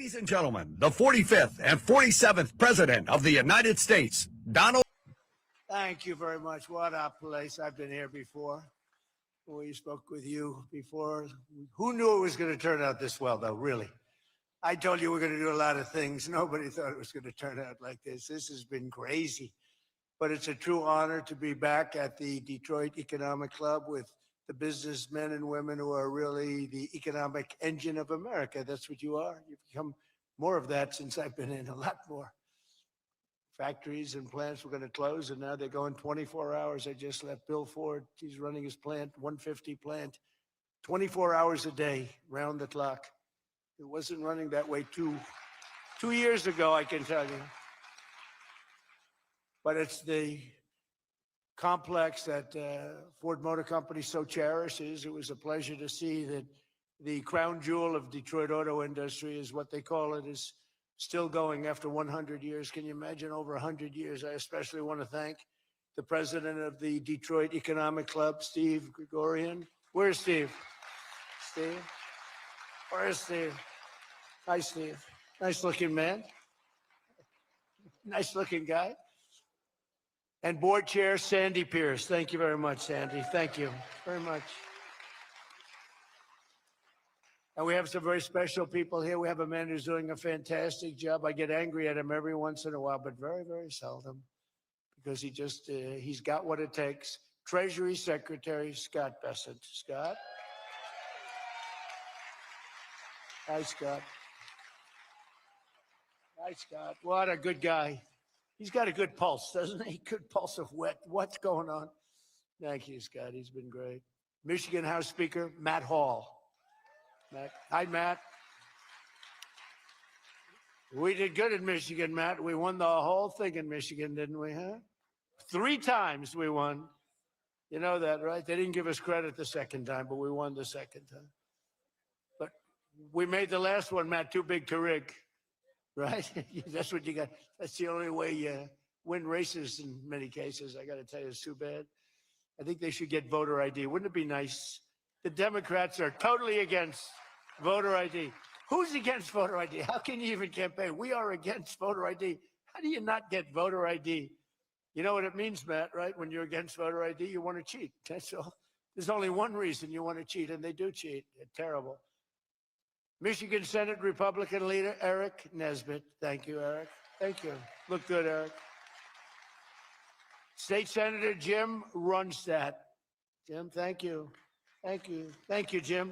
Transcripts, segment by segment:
Ladies and gentlemen, the 45th and 47th President of the United States, Donald. Thank you very much. What a place. I've been here before. We spoke with you before. Who knew it was going to turn out this well, though, really? I told you we're going to do a lot of things. Nobody thought it was going to turn out like this. This has been crazy. But it's a true honor to be back at the Detroit Economic Club with the businessmen and women who are really the economic engine of America. That's what you are. You've become more of that since I've been in, a lot more. Factories and plants were going to close, and now they're going 24 hours. I just left Bill Ford. He's running his plant, 150 plant, 24 hours a day, round the clock. It wasn't running that way two years ago, I can tell you. But it's the complex that Ford Motor Company so cherishes. It was a pleasure to see that the crown jewel of Detroit auto industry is what they call it, is still going after 100 years. Can you imagine over 100 years? I especially want to thank the president of the Detroit Economic Club, Steve Gregorian. Where's Steve? Steve? Where's Steve? Hi, Steve. Nice looking man. Nice looking guy. And board chair, Sandy Pierce. Thank you very much, Sandy. Thank you very much. And we have some very special people here. We have a man who's doing a fantastic job. I get angry at him every once in a while, but very, very seldom, because he's got what it takes. Treasury Secretary Scott Bessent. Scott? Hi, Scott. Hi, Scott. What a good guy. He's got a good pulse, doesn't he? Good pulse of what's going on. Thank you, Scott. He's been great. Michigan House Speaker Matt Hall. Matt. Hi, Matt. We did good in Michigan, Matt. We won the whole thing in Michigan, didn't we, huh? 3 times we won. You know that, right? They didn't give us credit the second time, but we won the second time. But we made the last one, Matt, too big to rig, right? That's what you got. That's the only way you win races in many cases. I got to tell you, it's too bad. I think they should get voter ID. Wouldn't it be nice? The Democrats are totally against voter ID. Who's against voter ID? How can you even campaign? We are against voter ID. How do you not get voter ID? You know what it means, Matt, right? When you're against voter ID, you want to cheat. That's all. There's only one reason you want to cheat, and they do cheat. It's terrible. Michigan Senate Republican leader Eric Nesbitt. Thank you, Eric. Thank you. Look good, Eric. State Senator Jim Runstad. Jim, thank you. Thank you. Thank you, Jim.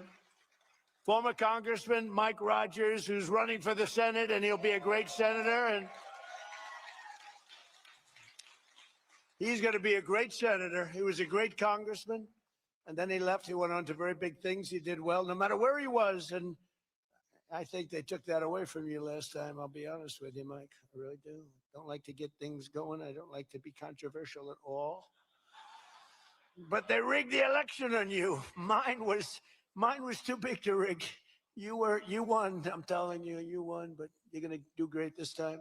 Former Congressman Mike Rogers, who's running for the Senate, and he'll be a great senator. And he's going to be a great senator. He was a great congressman, and then he left. He went on to very big things. He did well, no matter where he was. And I think they took that away from you last time. I'll be honest with you, Mike. I really do. Don't like to get things going. I don't like to be controversial at all. But they rigged the election on you. Mine was too big to rig. You won. I'm telling you, you won. But you're going to do great this time.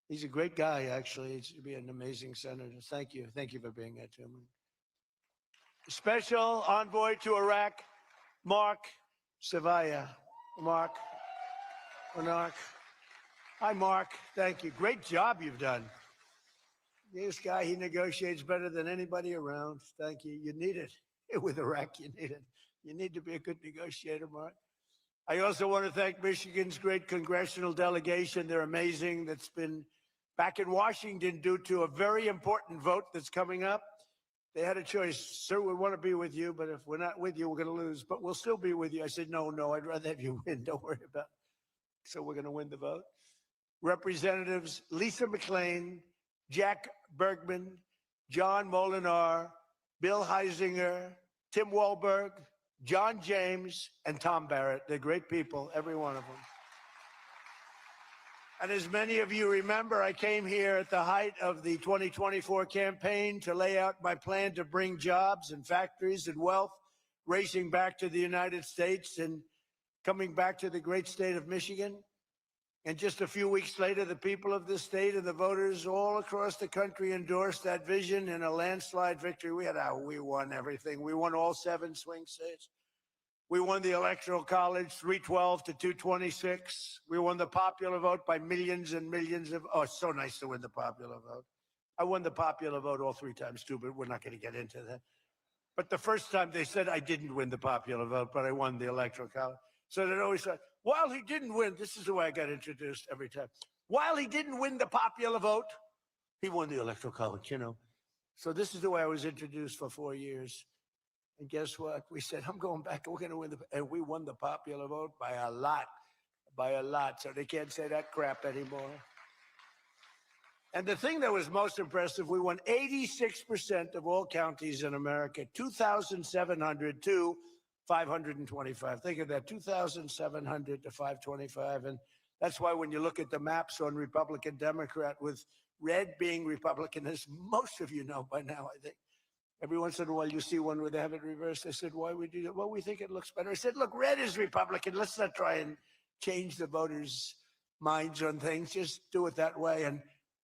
He's a great guy, actually. He should be an amazing senator. Thank you. Thank you for being here, gentlemen. Special envoy to Iraq, Mark Savaya. Mark. Hi, Mark. Thank you. Great job you've done. This guy, he negotiates better than anybody around. Thank you. You need it. With Iraq, you need it. You need to be a good negotiator, Mark. I also want to thank Michigan's great congressional delegation. They're amazing. That's been back in Washington due to a very important vote that's coming up. They had a choice. Sir, we want to be with you, but if we're not with you, we're going to lose. But we'll still be with you. I said, no, I'd rather have you win. Don't worry about it. So we're going to win the vote. Representatives Lisa McClain, Jack Bergman, John Molinar, Bill Heisinger, Tim Walberg, John James, and Tom Barrett. They're great people, every one of them. And as many of you remember, I came here at the height of the 2024 campaign to lay out my plan to bring jobs and factories and wealth racing back to the United States and coming back to the great state of Michigan. And just a few weeks later, the people of the state and the voters all across the country endorsed that vision in a landslide victory. We won everything. We won all 7 swing states. We won the Electoral College 312 to 226. We won the popular vote by millions and millions of. Oh, it's so nice to win the popular vote. I won the popular vote all 3 times too, but we're not going to get into that. But the first time they said I didn't win the popular vote, but I won the Electoral College. So they always said, while he didn't win, this is the way I got introduced every time. While he didn't win the popular vote, he won the Electoral College, you know. So this is the way I was introduced for 4 years. And guess what? We said, I'm going back and we're going to win and we won the popular vote by a lot. So they can't say that crap anymore. And the thing that was most impressive, we won 86% of all counties in America, 2,700 to 525. Think of that, 2,700 to 525. And that's why when you look at the maps on Republican, Democrat, with red being Republican, as most of you know by now, I think. Every once in a while you see one where they have it reversed. I said, why would you do that? Well, we think it looks better. I said, look, red is Republican. Let's not try and change the voters' minds on things. Just do it that way. And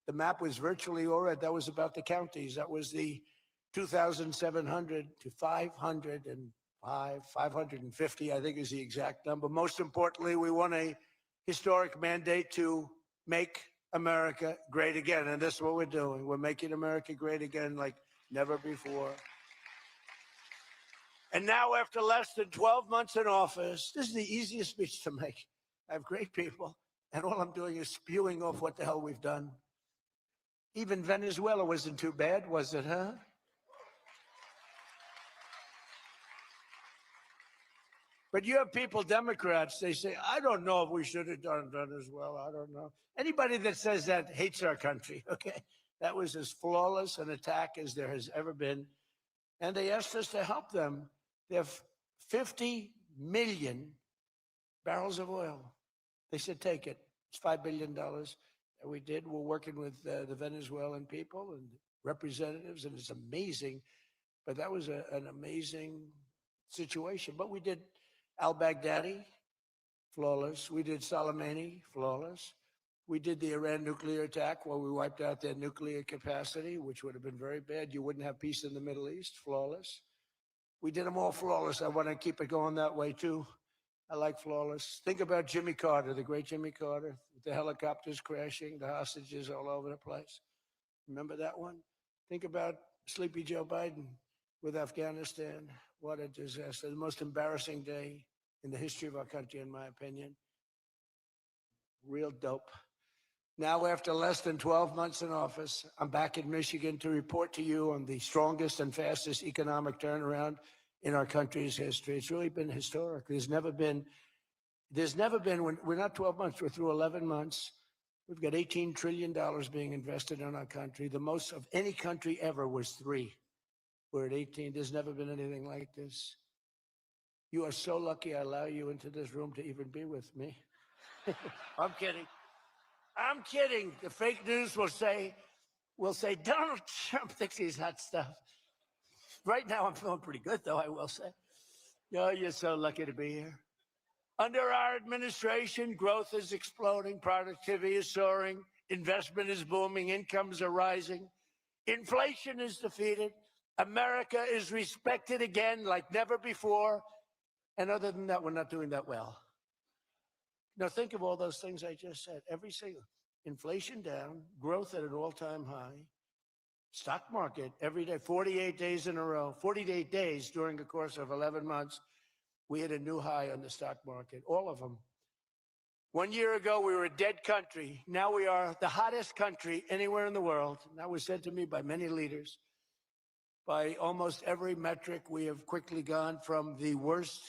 the map was virtually all red. That was about the counties. That was the 2,700 to 505, 550, I think is the exact number. Most importantly, we won a historic mandate to make America great again. And that's what we're doing. We're making America great again like never before. And now, after less than 12 months in office, this is the easiest speech to make. I have great people, and all I'm doing is spewing off what the hell we've done. Even Venezuela wasn't too bad, was it, huh? But you have people, Democrats, they say, I don't know if we should have done Venezuela. I don't know. Anybody that says that hates our country, okay? That was as flawless an attack as there has ever been. And they asked us to help them. They have 50 million barrels of oil. They said, take it. It's $5 billion. And we did. We're working with the Venezuelan people and representatives, and it's amazing. But that was an amazing situation. But we did al-Baghdadi, flawless. We did Soleimani, flawless. We did the Iran nuclear attack where we wiped out their nuclear capacity, which would have been very bad. You wouldn't have peace in the Middle East, flawless. We did them all flawless. I want to keep it going that way, too. I like flawless. Think about Jimmy Carter, the great Jimmy Carter, with the helicopters crashing, the hostages all over the place. Remember that one? Think about Sleepy Joe Biden with Afghanistan. What a disaster. The most embarrassing day in the history of our country, in my opinion. Real dope. Now, after less than 12 months in office, I'm back in Michigan to report to you on the strongest and fastest economic turnaround in our country's history. It's really been historic. There's never been, when we're not 12 months, we're through 11 months. We've got $18 trillion being invested in our country. The most of any country ever was 3. We're at 18. There's never been anything like this. You are so lucky I allow you into this room to even be with me. I'm kidding. I'm kidding. The fake news will say Donald Trump thinks he's hot stuff. Right now, I'm feeling pretty good, though, I will say. Oh, you're so lucky to be here. Under our administration, growth is exploding, productivity is soaring, investment is booming, incomes are rising, inflation is defeated, America is respected again like never before. And other than that, we're not doing that well. Now, think of all those things I just said. Every single inflation down, growth at an all-time high, stock market every day, 48 days in a row, 48 days during the course of 11 months, we hit a new high on the stock market, all of them. 1 year ago, we were a dead country. Now we are the hottest country anywhere in the world. That was said to me by many leaders. By almost every metric, we have quickly gone from the worst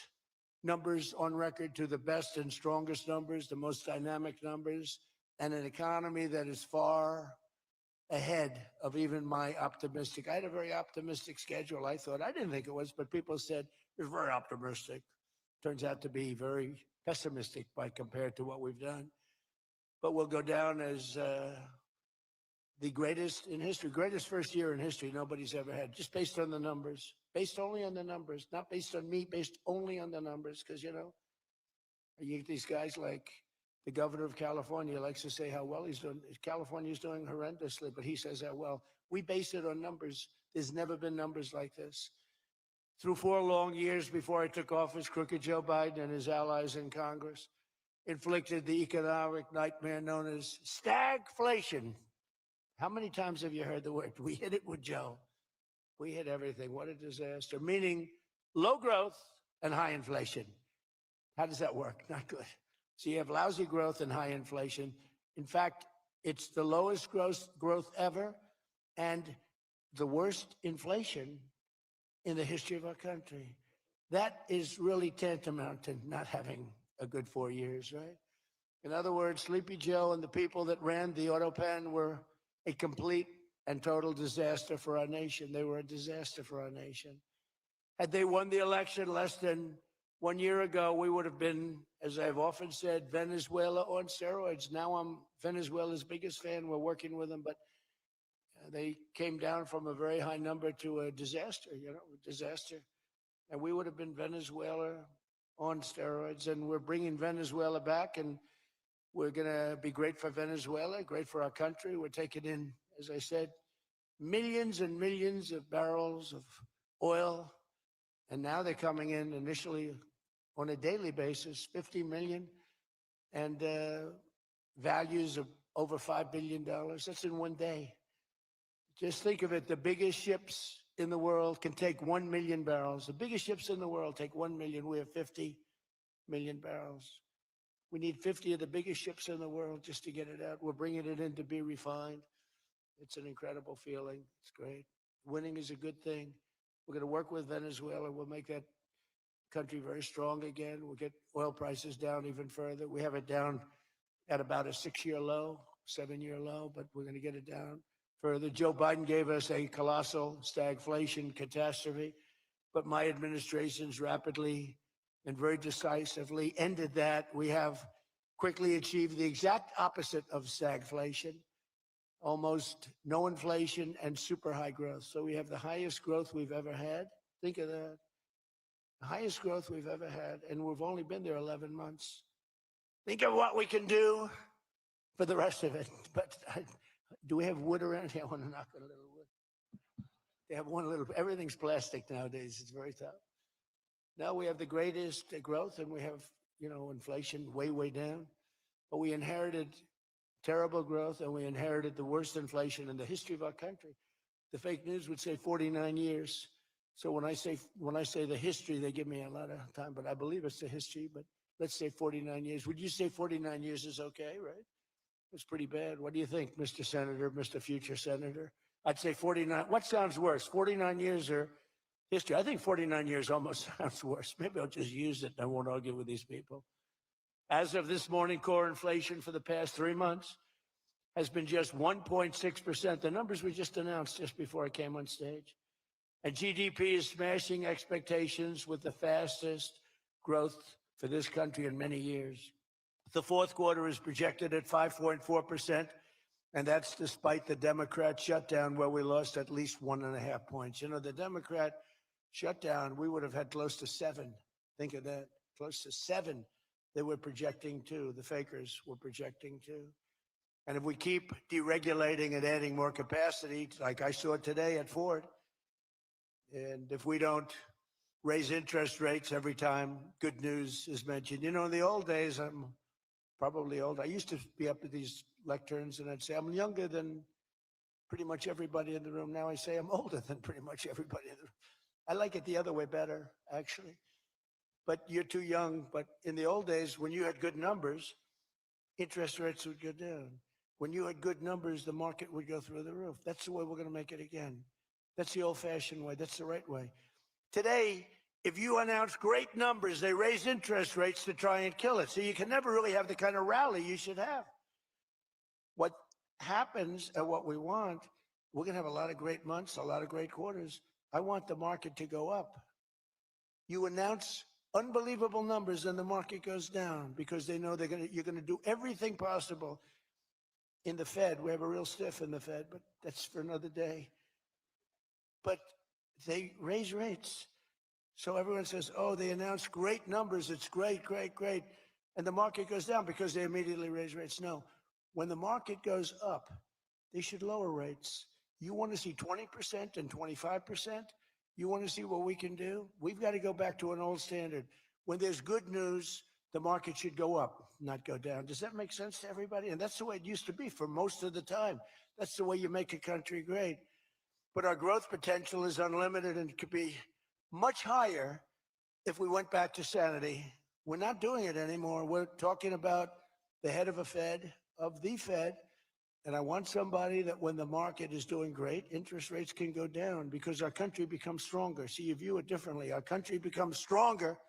numbers on record to the best and strongest numbers, the most dynamic numbers, and an economy that is far ahead of even my optimistic. I had a very optimistic schedule, I thought. I didn't think it was, but people said it's very optimistic. Turns out to be very pessimistic by compared to what we've done. But we'll go down as the greatest in history, greatest first year in history nobody's ever had, just based on the numbers, based only on the numbers, not based on me, based only on the numbers. Because, you know, you get these guys like the governor of California likes to say how well he's doing. California's doing horrendously, but he says how well. We base it on numbers. There's never been numbers like this. through 4 long years before I took office, crooked Joe Biden and his allies in Congress inflicted the economic nightmare known as stagflation. How many times have you heard the word? We hit it with Joe. We hit everything. What a disaster. Meaning low growth and high inflation. How does that work? Not good. So you have lousy growth and high inflation. In fact, it's the lowest growth ever and the worst inflation in the history of our country. That is really tantamount to not having a good 4 years, right? In other words, Sleepy Joe and the people that ran the auto pen were a complete and total disaster for our nation. They were a disaster for our nation. Had they won the election less than 1 year ago, we would have been, as I've often said, Venezuela on steroids. Now I'm Venezuela's biggest fan. We're working with them, but they came down from a very high number to a disaster, a disaster. And we would have been Venezuela on steroids, and we're bringing Venezuela back, and we're going to be great for Venezuela, great for our country. We're taking in, as I said, millions and millions of barrels of oil, and now they're coming in initially on a daily basis, 50 million, and values of over $5 billion. That's in one day. Just think of it, the biggest ships in the world can take 1 million barrels. The biggest ships in the world take 1 million. We have 50 million barrels. We need 50 of the biggest ships in the world just to get it out. We're bringing it in to be refined. It's an incredible feeling. It's great. Winning is a good thing. We're going to work with Venezuela. We'll make that country very strong again. We'll get oil prices down even further. We have it down at about a 6-year low, 7-year low, but we're going to get it down further. Joe Biden gave us a colossal stagflation catastrophe, but my administration's rapidly and very decisively ended that. We have quickly achieved the exact opposite of stagflation, almost no inflation and super high growth. So we have the highest growth we've ever had. Think of that. The highest growth we've ever had, and we've only been there 11 months. Think of what we can do for the rest of it. But do we have wood around here? I want to knock on a little wood. They have one little, everything's plastic nowadays. It's very tough. Now we have the greatest growth, and we have, inflation way, way down. But we inherited terrible growth, and we inherited the worst inflation in the history of our country. The fake news would say 49 years. So when I say the history, they give me a lot of time, but I believe it's the history. But let's say 49 years. Would you say 49 years is okay, right? It's pretty bad. What do you think, Mr. Senator, Mr. Future Senator? I'd say 49. What sounds worse, 49 years or history? I think 49 years almost sounds worse. Maybe I'll just use it and I won't argue with these people. As of this morning, core inflation for the past 3 months has been just 1.6%. The numbers we just announced just before I came on stage. And GDP is smashing expectations with the fastest growth for this country in many years. The fourth quarter is projected at 5.4%, and that's despite the Democrat shutdown where we lost at least 1.5 points. The Democrat shutdown, we would have had close to 7. Think of that, close to 7. They were projecting to, the fakers were projecting to. And if we keep deregulating and adding more capacity, like I saw today at Ford, and if we don't raise interest rates every time good news is mentioned. In the old days, I'm probably old. I used to be up at these lecterns and I'd say, I'm younger than pretty much everybody in the room. Now I say I'm older than pretty much everybody in the room. I like it the other way better, actually. But you're too young. But in the old days, when you had good numbers, interest rates would go down. When you had good numbers, the market would go through the roof. That's the way we're going to make it again. That's the old-fashioned way. That's the right way. Today, if you announce great numbers, they raise interest rates to try and kill it. So you can never really have the kind of rally you should have. What happens and what we want, we're going to have a lot of great months, a lot of great quarters. I want the market to go up. You announce unbelievable numbers and the market goes down because they know you're going to do everything possible. In the Fed, we have a real stiff in the Fed, but that's for another day. But they raise rates. So everyone says, oh, they announced great numbers. It's great, great, great. And the market goes down because they immediately raise rates. No, when the market goes up, they should lower rates. You want to see 20% and 25%? You want to see what we can do? We've got to go back to an old standard. When there's good news, the market should go up, not go down. Does that make sense to everybody? And that's the way it used to be for most of the time. That's the way you make a country great. But our growth potential is unlimited and could be much higher if we went back to sanity. We're not doing it anymore. We're talking about the head of the Fed. And I want somebody that when the market is doing great, interest rates can go down because our country becomes stronger. See, you view it differently. Our country becomes stronger,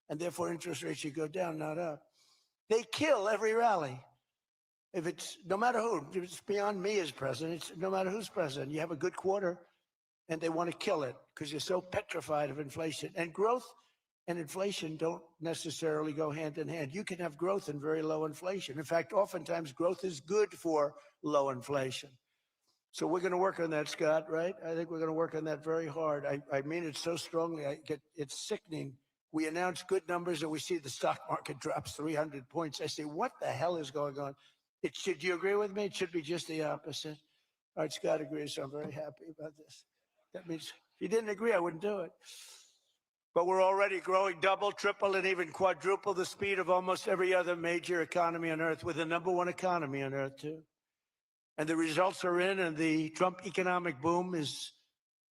and therefore interest rates should go down, not up. They kill every rally. If it's, no matter who, if it's beyond me as president, it's no matter who's president, you have a good quarter, and they want to kill it because you're so petrified of inflation. And growth and inflation don't necessarily go hand in hand. You can have growth and very low inflation. In fact, oftentimes growth is good for low inflation. So we're going to work on that, Scott, right? I think we're going to work on that very hard. I mean it so strongly, it's sickening. We announce good numbers and we see the stock market drops 300 points. I say, what the hell is going on? Do you agree with me? It should be just the opposite. All right, Scott agrees, so I'm very happy about this. That means if he didn't agree, I wouldn't do it. But we're already growing double, triple, and even quadruple the speed of almost every other major economy on earth. We're the #1 economy on earth, too. And the results are in, and the Trump economic boom is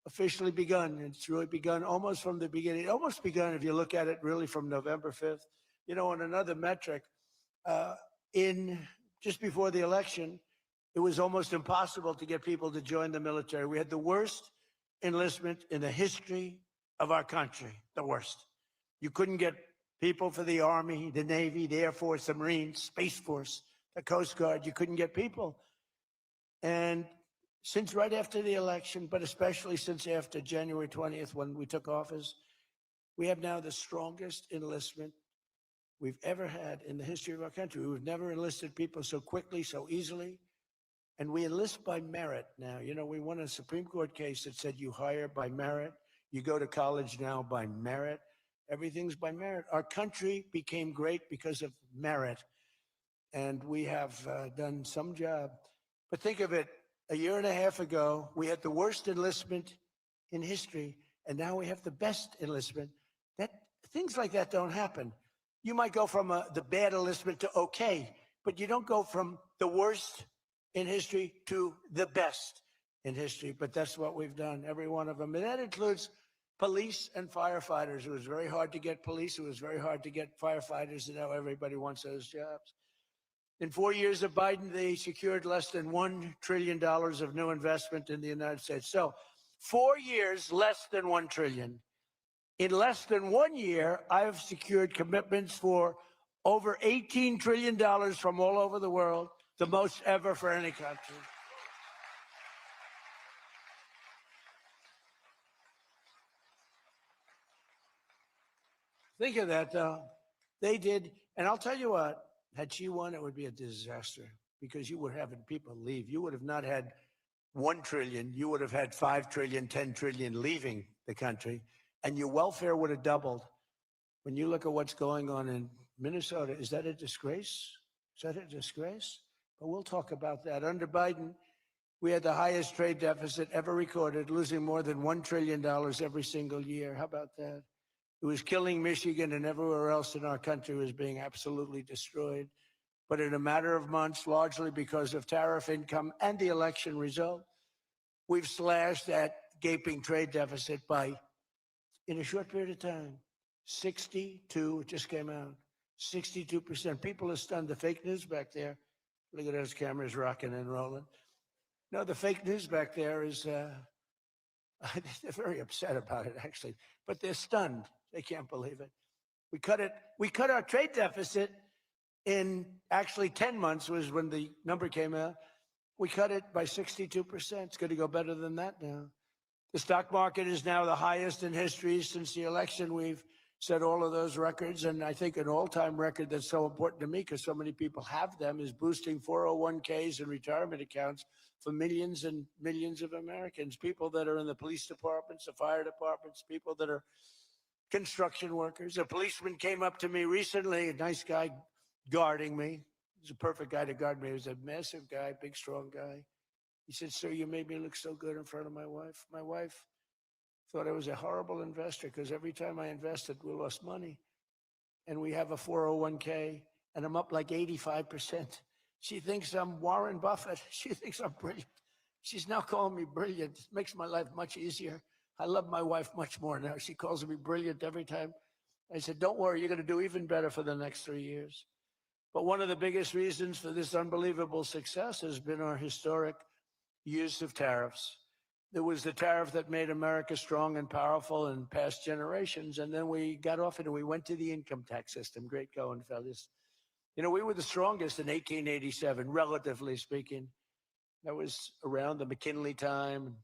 officially begun. It's really begun almost from the beginning. Almost begun if you look at it really from November 5th. You know, on another metric, just before the election, it was almost impossible to get people to join the military. We had the worst enlistment in the history of our country, the worst. You couldn't get people for the Army, the Navy, the Air Force, the Marines, Space Force, the Coast Guard. You couldn't get people. And since right after the election, but especially since after January 20th, when we took office, we have now the strongest enlistment we've ever had in the history of our country. We've never enlisted people so quickly, so easily. And we enlist by merit now. You know, we won a Supreme Court case that said you hire by merit. You go to college now by merit. Everything's by merit. Our country became great because of merit. And we have done some job. But think of it, a year and a half ago, we had the worst enlistment in history. And now we have the best enlistment. Things like that don't happen. You might go from the bad enlistment to okay, but you don't go from the worst in history to the best in history. But that's what we've done, every one of them. And that includes police and firefighters. It was very hard to get police. It was very hard to get firefighters, and now everybody wants those jobs. In 4 years of Biden, they secured less than $1 trillion of new investment in the United States. So 4 years, less than $1 trillion. In less than 1 year, I've secured commitments for over $18 trillion from all over the world, the most ever for any country. Think of that, though. They did, and I'll tell you what, had she won, it would be a disaster because you were having people leave. You would have not had 1 trillion. You would have had 5 trillion, 10 trillion leaving the country, and your welfare would have doubled. When you look at what's going on in Minnesota, is that a disgrace? Is that a disgrace? But we'll talk about that. Under Biden, we had the highest trade deficit ever recorded, losing more than $1 trillion every single year. How about that? It was killing Michigan, and everywhere else in our country was being absolutely destroyed. But in a matter of months, largely because of tariff income and the election result, we've slashed that gaping trade deficit by, in a short period of time, 62, it just came out, 62%. People are stunned. The fake news back there, look at those cameras rocking and rolling. No, the fake news back there is, they're very upset about it, actually, but they're stunned. They can't believe it. We cut our trade deficit in actually 10 months was when the number came out. We cut it by 62%. It's going to go better than that now. The stock market is now the highest in history since the election. We've set all of those records, and I think an all-time record that's so important to me because so many people have them is boosting 401ks and retirement accounts for millions and millions of Americans, people that are in the police departments, the fire departments, people that are construction workers. A policeman came up to me recently, a nice guy guarding me. He's a perfect guy to guard me. He was a massive guy, big, strong guy. He said, "Sir, you made me look so good in front of my wife. My wife thought I was a horrible investor because every time I invested, we lost money. And we have a 401k, and I'm up like 85%. She thinks I'm Warren Buffett. She thinks I'm brilliant. She's now calling me brilliant. It makes my life much easier. I love my wife much more now. She calls me brilliant every time. I said, don't worry, you're going to do even better for the next 3 years. But one of the biggest reasons for this unbelievable success has been our historic use of tariffs. There was the tariff that made America strong and powerful in past generations, and then we got off it and we went to the income tax system. Great going, fellas. You know, we were the strongest in 1887, relatively speaking. That was around the McKinley time,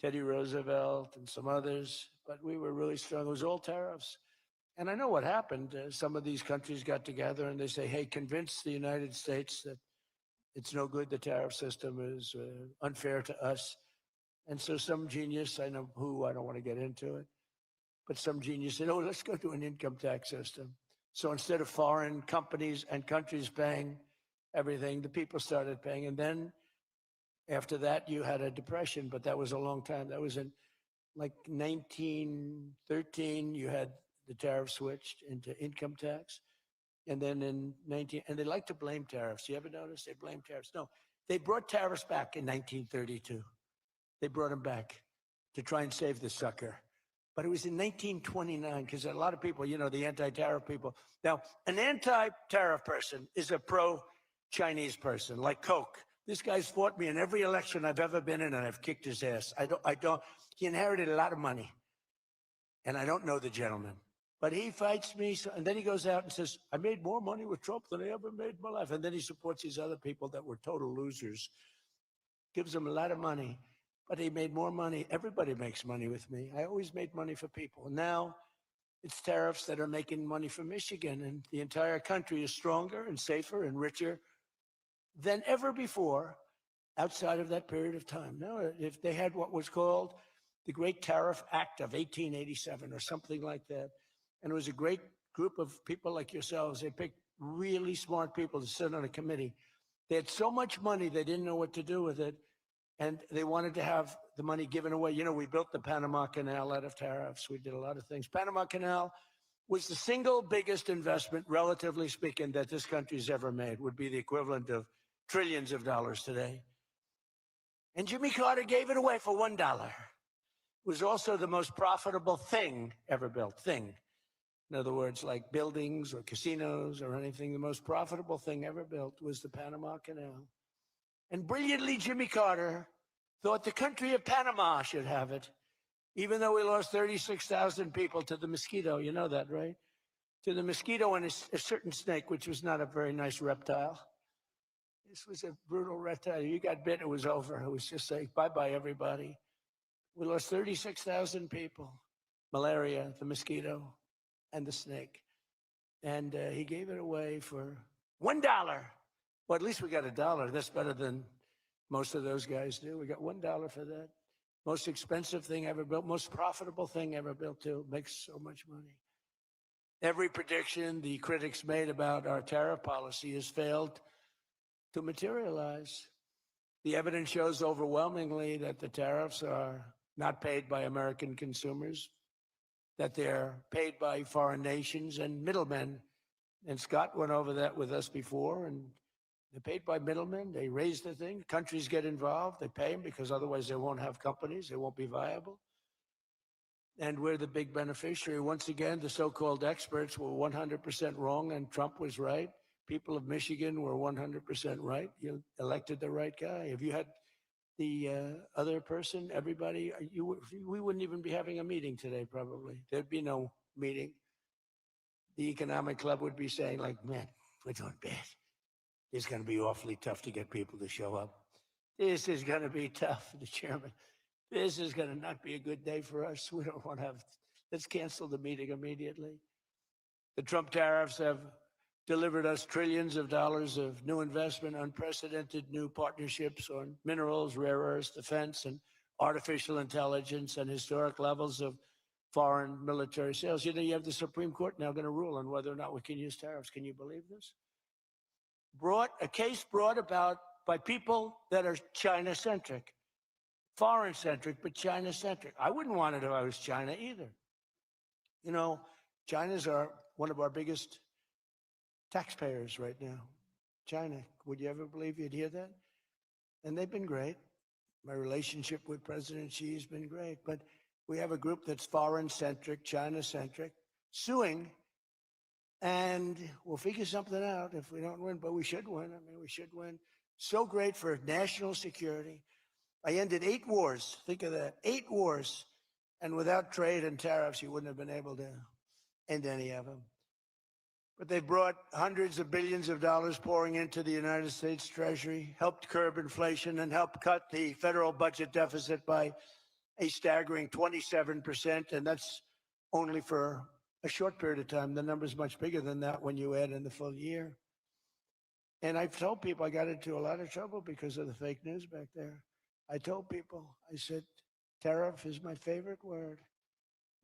Teddy Roosevelt and some others, but we were really strong. It was all tariffs. And I know what happened. Some of these countries got together and they say, hey, convince the United States that it's no good, the tariff system is unfair to us. And so some genius, I know who, I don't want to get into it, but some genius said, oh, let's go to an income tax system. So instead of foreign companies and countries paying everything, the people started paying. And then after that, you had a depression, but that was a long time. That was in like 1913, you had the tariff switched into income tax. And then in and they like to blame tariffs. You ever notice they blame tariffs? No, they brought tariffs back in 1932. They brought them back to try and save the sucker. But it was in 1929, because a lot of people, you know, the anti-tariff people. Now, an anti-tariff person is a pro-Chinese person, like Coke. This guy's fought me in every election I've ever been in, and I've kicked his ass. He inherited a lot of money, and I don't know the gentleman. But he fights me, and then he goes out and says, I made more money with Trump than I ever made in my life. And then he supports these other people that were total losers, gives them a lot of money. But he made more money. Everybody makes money with me. I always made money for people. Now it's tariffs that are making money for Michigan, and the entire country is stronger and safer and richer than ever before outside of that period of time. Now, if they had what was called the Great Tariff Act of 1887 or something like that, and it was a great group of people like yourselves. They picked really smart people to sit on a committee. They had so much money, they didn't know what to do with it. And they wanted to have the money given away. You know, we built the Panama Canal out of tariffs. We did a lot of things. Panama Canal was the single biggest investment, relatively speaking, that this country's ever made. Would be the equivalent of trillions of dollars today. And Jimmy Carter gave it away for $1. It was also the most profitable thing ever built. Thing. In other words, like buildings or casinos or anything, the most profitable thing ever built was the Panama Canal. And brilliantly, Jimmy Carter thought the country of Panama should have it, even though we lost 36,000 people to the mosquito. You know that, right? To the mosquito and a certain snake, which was not a very nice reptile. This was a brutal reptile. You got bit, it was over. It was just like, bye-bye, everybody. We lost 36,000 people. Malaria, the mosquito, and the snake. And he gave it away for $1. Well, at least we got $1. That's better than most of those guys do. We got $1 for that. Most expensive thing ever built, most profitable thing ever built, too. Makes so much money. Every prediction the critics made about our tariff policy has failed to materialize. The evidence shows overwhelmingly that the tariffs are not paid by American consumers, that they're paid by foreign nations and middlemen. And Scott went over that with us before, and they're paid by middlemen. They raise the thing. Countries get involved. They pay them because otherwise they won't have companies. They won't be viable. And we're the big beneficiary. Once again, the so-called experts were 100% wrong, and Trump was right. People of Michigan were 100% right. You elected the right guy. If you had the other person, everybody, we wouldn't even be having a meeting today, probably. There'd be no meeting. The economic club would be saying, like, man, we're doing bad. It's going to be awfully tough to get people to show up. This is going to be tough, the chairman. This is going to not be a good day for us. We don't want to have, let's cancel the meeting immediately. The Trump tariffs have delivered us trillions of dollars of new investment, unprecedented new partnerships on minerals, rare earths, defense, and artificial intelligence, and historic levels of foreign military sales. You know, you have the Supreme Court now going to rule on whether or not we can use tariffs. Can you believe this? A case brought about by people that are China-centric. foreign-centric, but China-centric. I wouldn't want it if I was China either. You know, China's one of our biggest taxpayers right now. China, would you ever believe you'd hear that? And they've been great. My relationship with President Xi has been great, but we have a group that's foreign-centric, China-centric, suing, and we'll figure something out if we don't win, but we should win. I mean, we should win. So great for national security. I ended 8 wars. Think of that, 8 wars. And without trade and tariffs, you wouldn't have been able to end any of them. But they brought hundreds of billions of dollars pouring into the United States Treasury, helped curb inflation, and helped cut the federal budget deficit by a staggering 27%. And that's only for a short period of time. The number's much bigger than that when you add in the full year. And I've told people I got into a lot of trouble because of the fake news back there. I told people, I said, tariff is my favorite word.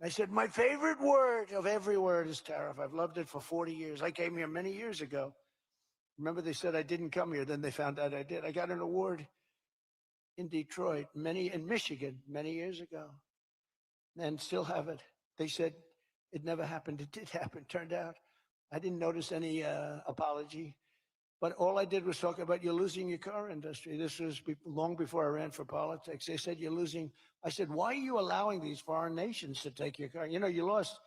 I said, my favorite word of every word is tariff. I've loved it for 40 years. I came here many years ago. Remember, they said I didn't come here. Then they found out I did. I got an award in Detroit, in Michigan, many years ago, and still have it. They said it never happened. It did happen. Turned out I didn't notice any apology. But all I did was talk about you're losing your car industry. This was long before I ran for politics. They said you're losing. I said, why are you allowing these foreign nations to take your car? You know, you lost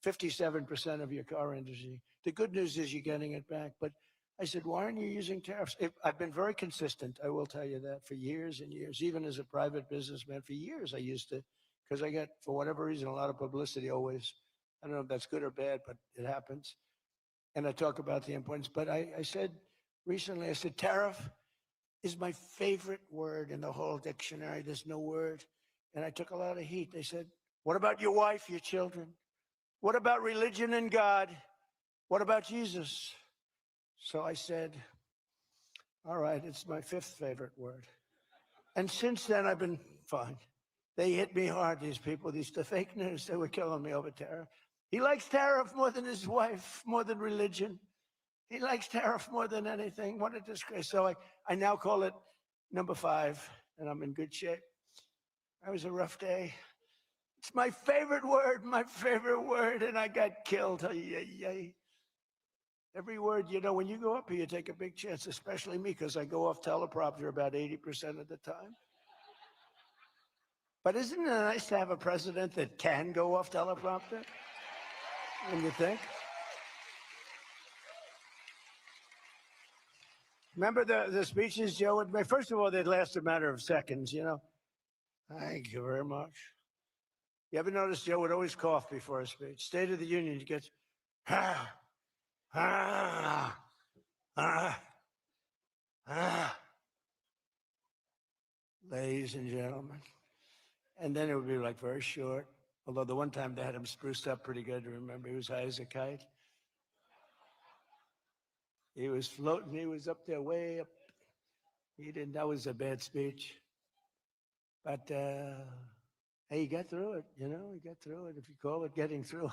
57% of your car industry. The good news is you're getting it back. But I said, why aren't you using tariffs? I've been very consistent, I will tell you that, for years and years. Even as a private businessman, for years I used to, because I get, for whatever reason, a lot of publicity always. I don't know if that's good or bad, but it happens. And I talk about the importance. But I said, recently, I said, tariff is my favorite word in the whole dictionary. There's no word. And I took a lot of heat. They said, what about your wife, your children? What about religion and God? What about Jesus? So I said, all right, it's my 5th favorite word. And since then, I've been fine. They hit me hard, these people, the fake news. They were killing me over tariff. He likes tariff more than his wife, more than religion. He likes tariff more than anything. What a disgrace. So I now call it number 5, and I'm in good shape. That was a rough day. It's my favorite word, and I got killed. Every word, you know, when you go up here, you take a big chance, especially me, because I go off teleprompter about 80% of the time. But isn't it nice to have a president that can go off teleprompter? When you think? Remember the speeches Joe would make? First of all, they'd last a matter of seconds, you know. Thank you very much. You ever notice Joe would always cough before a speech? State of the Union, he gets, ladies and gentlemen. And then it would be like very short. Although the one time they had him spruced up pretty good, remember, he was high as a kite. He was floating, he was up there way up. That was a bad speech. But hey, he got through it, you know, he got through it. If you call it getting through,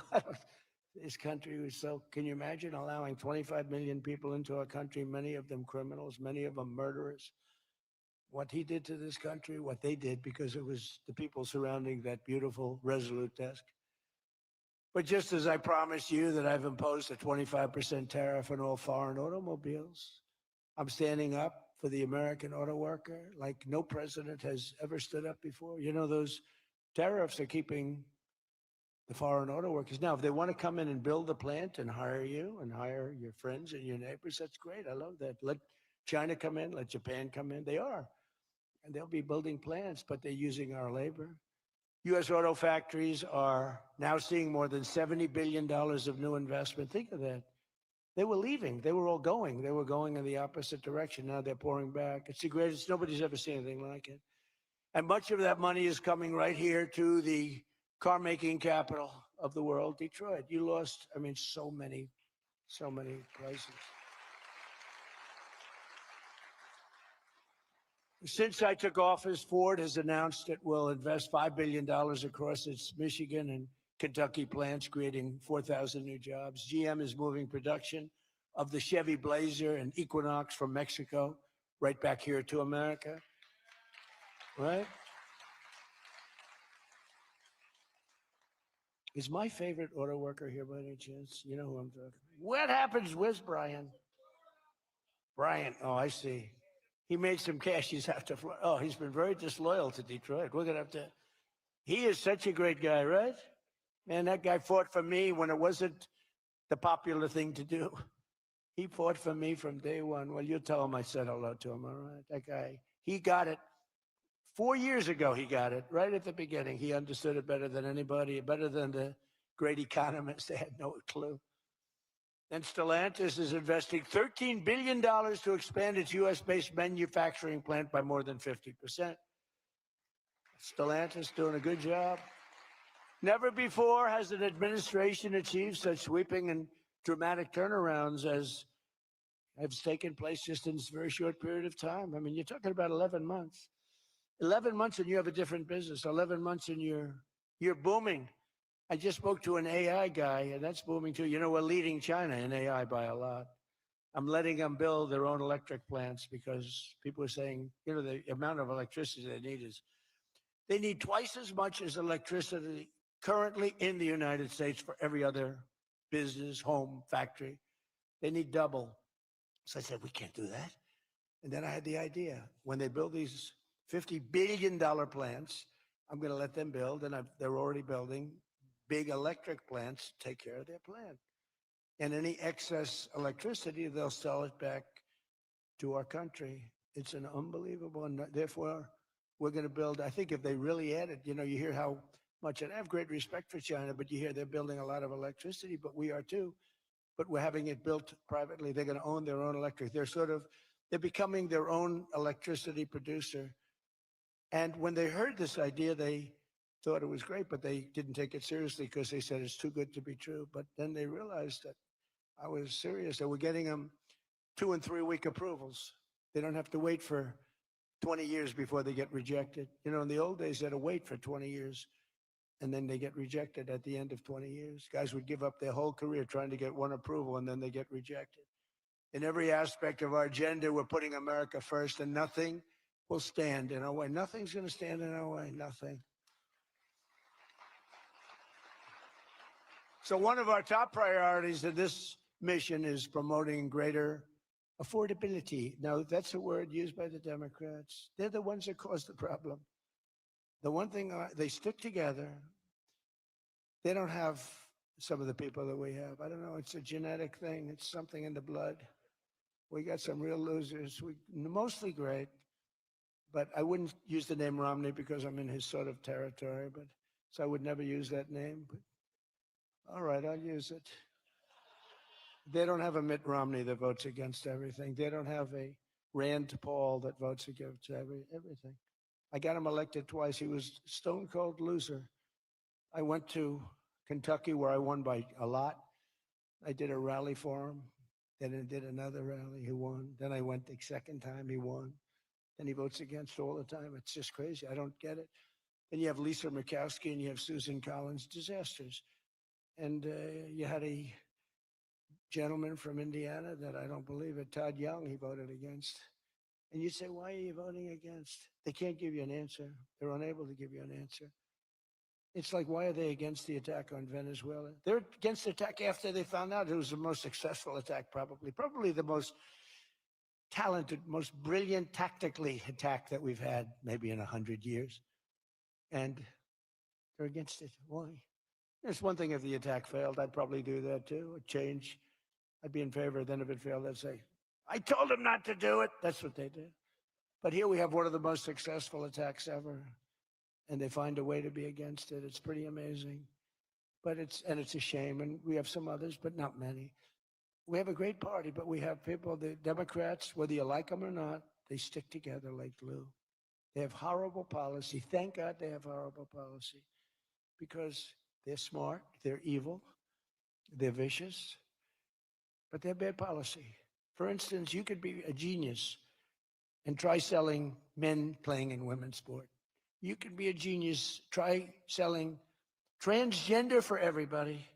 this country was so, can you imagine allowing 25 million people into our country, many of them criminals, many of them murderers? What he did to this country, what they did, because it was the people surrounding that beautiful, resolute desk. But just as I promised you that I've imposed a 25% tariff on all foreign automobiles, I'm standing up for the American auto worker like no president has ever stood up before. You know, those tariffs are keeping the foreign auto workers. Now, if they want to come in and build a plant and hire you and hire your friends and your neighbors, that's great. I love that. Let China come in, let Japan come in. They are. And they'll be building plants, but they're using our labor. U.S. auto factories are now seeing more than $70 billion of new investment. Think of that. They were leaving. They were all going. They were going in the opposite direction. Now they're pouring back. It's the greatest. Nobody's ever seen anything like it. And much of that money is coming right here to the car-making capital of the world, Detroit. You lost, I mean, so many places. Since I took office, Ford has announced it will invest $5 billion across its Michigan and Kentucky plants, creating 4,000 new jobs. GM is moving production of the Chevy Blazer and Equinox from Mexico right back here to America, right? Is my favorite auto worker here by any chance? You know who I'm talking about. What happens? Where's Brian? Brian. Oh, I see. He made some cash. He's have to. Oh, he's been very disloyal to Detroit. We're gonna have to. He is such a great guy, right? Man, that guy fought for me when it wasn't the popular thing to do. He fought for me from day one. Well, you tell him I said hello to him, all right? That guy, he got it. 4 years ago, he got it right at the beginning. He understood it better than anybody, better than the great economists. They had no clue. And Stellantis is investing $13 billion to expand its U.S.-based manufacturing plant by more than 50%. Stellantis doing a good job. Never before has an administration achieved such sweeping and dramatic turnarounds as have taken place just in this very short period of time. I mean, you're talking about 11 months. 11 months and you have a different business. 11 months and you're booming. I just spoke to an AI guy, and that's booming too. You know, we're leading China in AI by a lot. I'm letting them build their own electric plants because people are saying, you know, the amount of electricity they need twice as much as electricity currently in the United States for every other business, home, factory. They need double. So I said, we can't do that. And then I had the idea. When they build these $50 billion plants, I'm going to let them build, and they're already building big electric plants to take care of their plant. And any excess electricity, they'll sell it back to our country. It's an unbelievable, and therefore, we're going to build, I think if they really added, you know, you hear how much, and I have great respect for China, but you hear they're building a lot of electricity, but we are too. But we're having it built privately. They're going to own their own electric. They're becoming their own electricity producer. And when they heard this idea, they thought it was great, but they didn't take it seriously because they said it's too good to be true. But then they realized that I was serious. They were getting them 2 and 3 week approvals. They don't have to wait for 20 years before they get rejected. You know, in the old days, they had to wait for 20 years and then they get rejected at the end of 20 years. Guys would give up their whole career trying to get one approval and then they get rejected. In every aspect of our agenda, we're putting America first, and nothing will stand in our way. Nothing's going to stand in our way. Nothing. So one of our top priorities of this mission is promoting greater affordability. Now, that's a word used by the Democrats. They're the ones that caused the problem. The one thing, they stick together. They don't have some of the people that we have. I don't know. It's a genetic thing. It's something in the blood. We got some real losers. Mostly great. But I wouldn't use the name Romney because I'm in his sort of territory. But so I would never use that name. But all right, I'll use it. They don't have a Mitt Romney that votes against everything. They don't have a Rand Paul that votes against everything. I got him elected twice. He was a stone cold loser. I went to Kentucky where I won by a lot. I did a rally for him. Then I did another rally. He won. Then I went the second time. He won. Then he votes against all the time. It's just crazy. I don't get it. Then you have Lisa Murkowski and you have Susan Collins. Disasters. And you had a gentleman from Indiana that I don't believe it, Todd Young, he voted against. And you say, why are you voting against? They can't give you an answer. They're unable to give you an answer. It's like, why are they against the attack on Venezuela? They're against the attack after they found out it was the most successful attack, probably the most talented, most brilliant tactically attack that we've had maybe in 100 years. And they're against it. Why? It's one thing if the attack failed. I'd probably do that too. A change. I'd be in favor. Then if it failed, I'd say, I told them not to do it. That's what they did. But here we have one of the most successful attacks ever. And they find a way to be against it. It's pretty amazing. But it's a shame. And we have some others, but not many. We have a great party, but we have people, the Democrats, whether you like them or not, they stick together like glue. They have horrible policy. Thank God they have horrible policy because they're smart, they're evil, they're vicious, but they're bad policy. For instance, you could be a genius and try selling men playing in women's sport. You could be a genius, try selling transgender for everybody,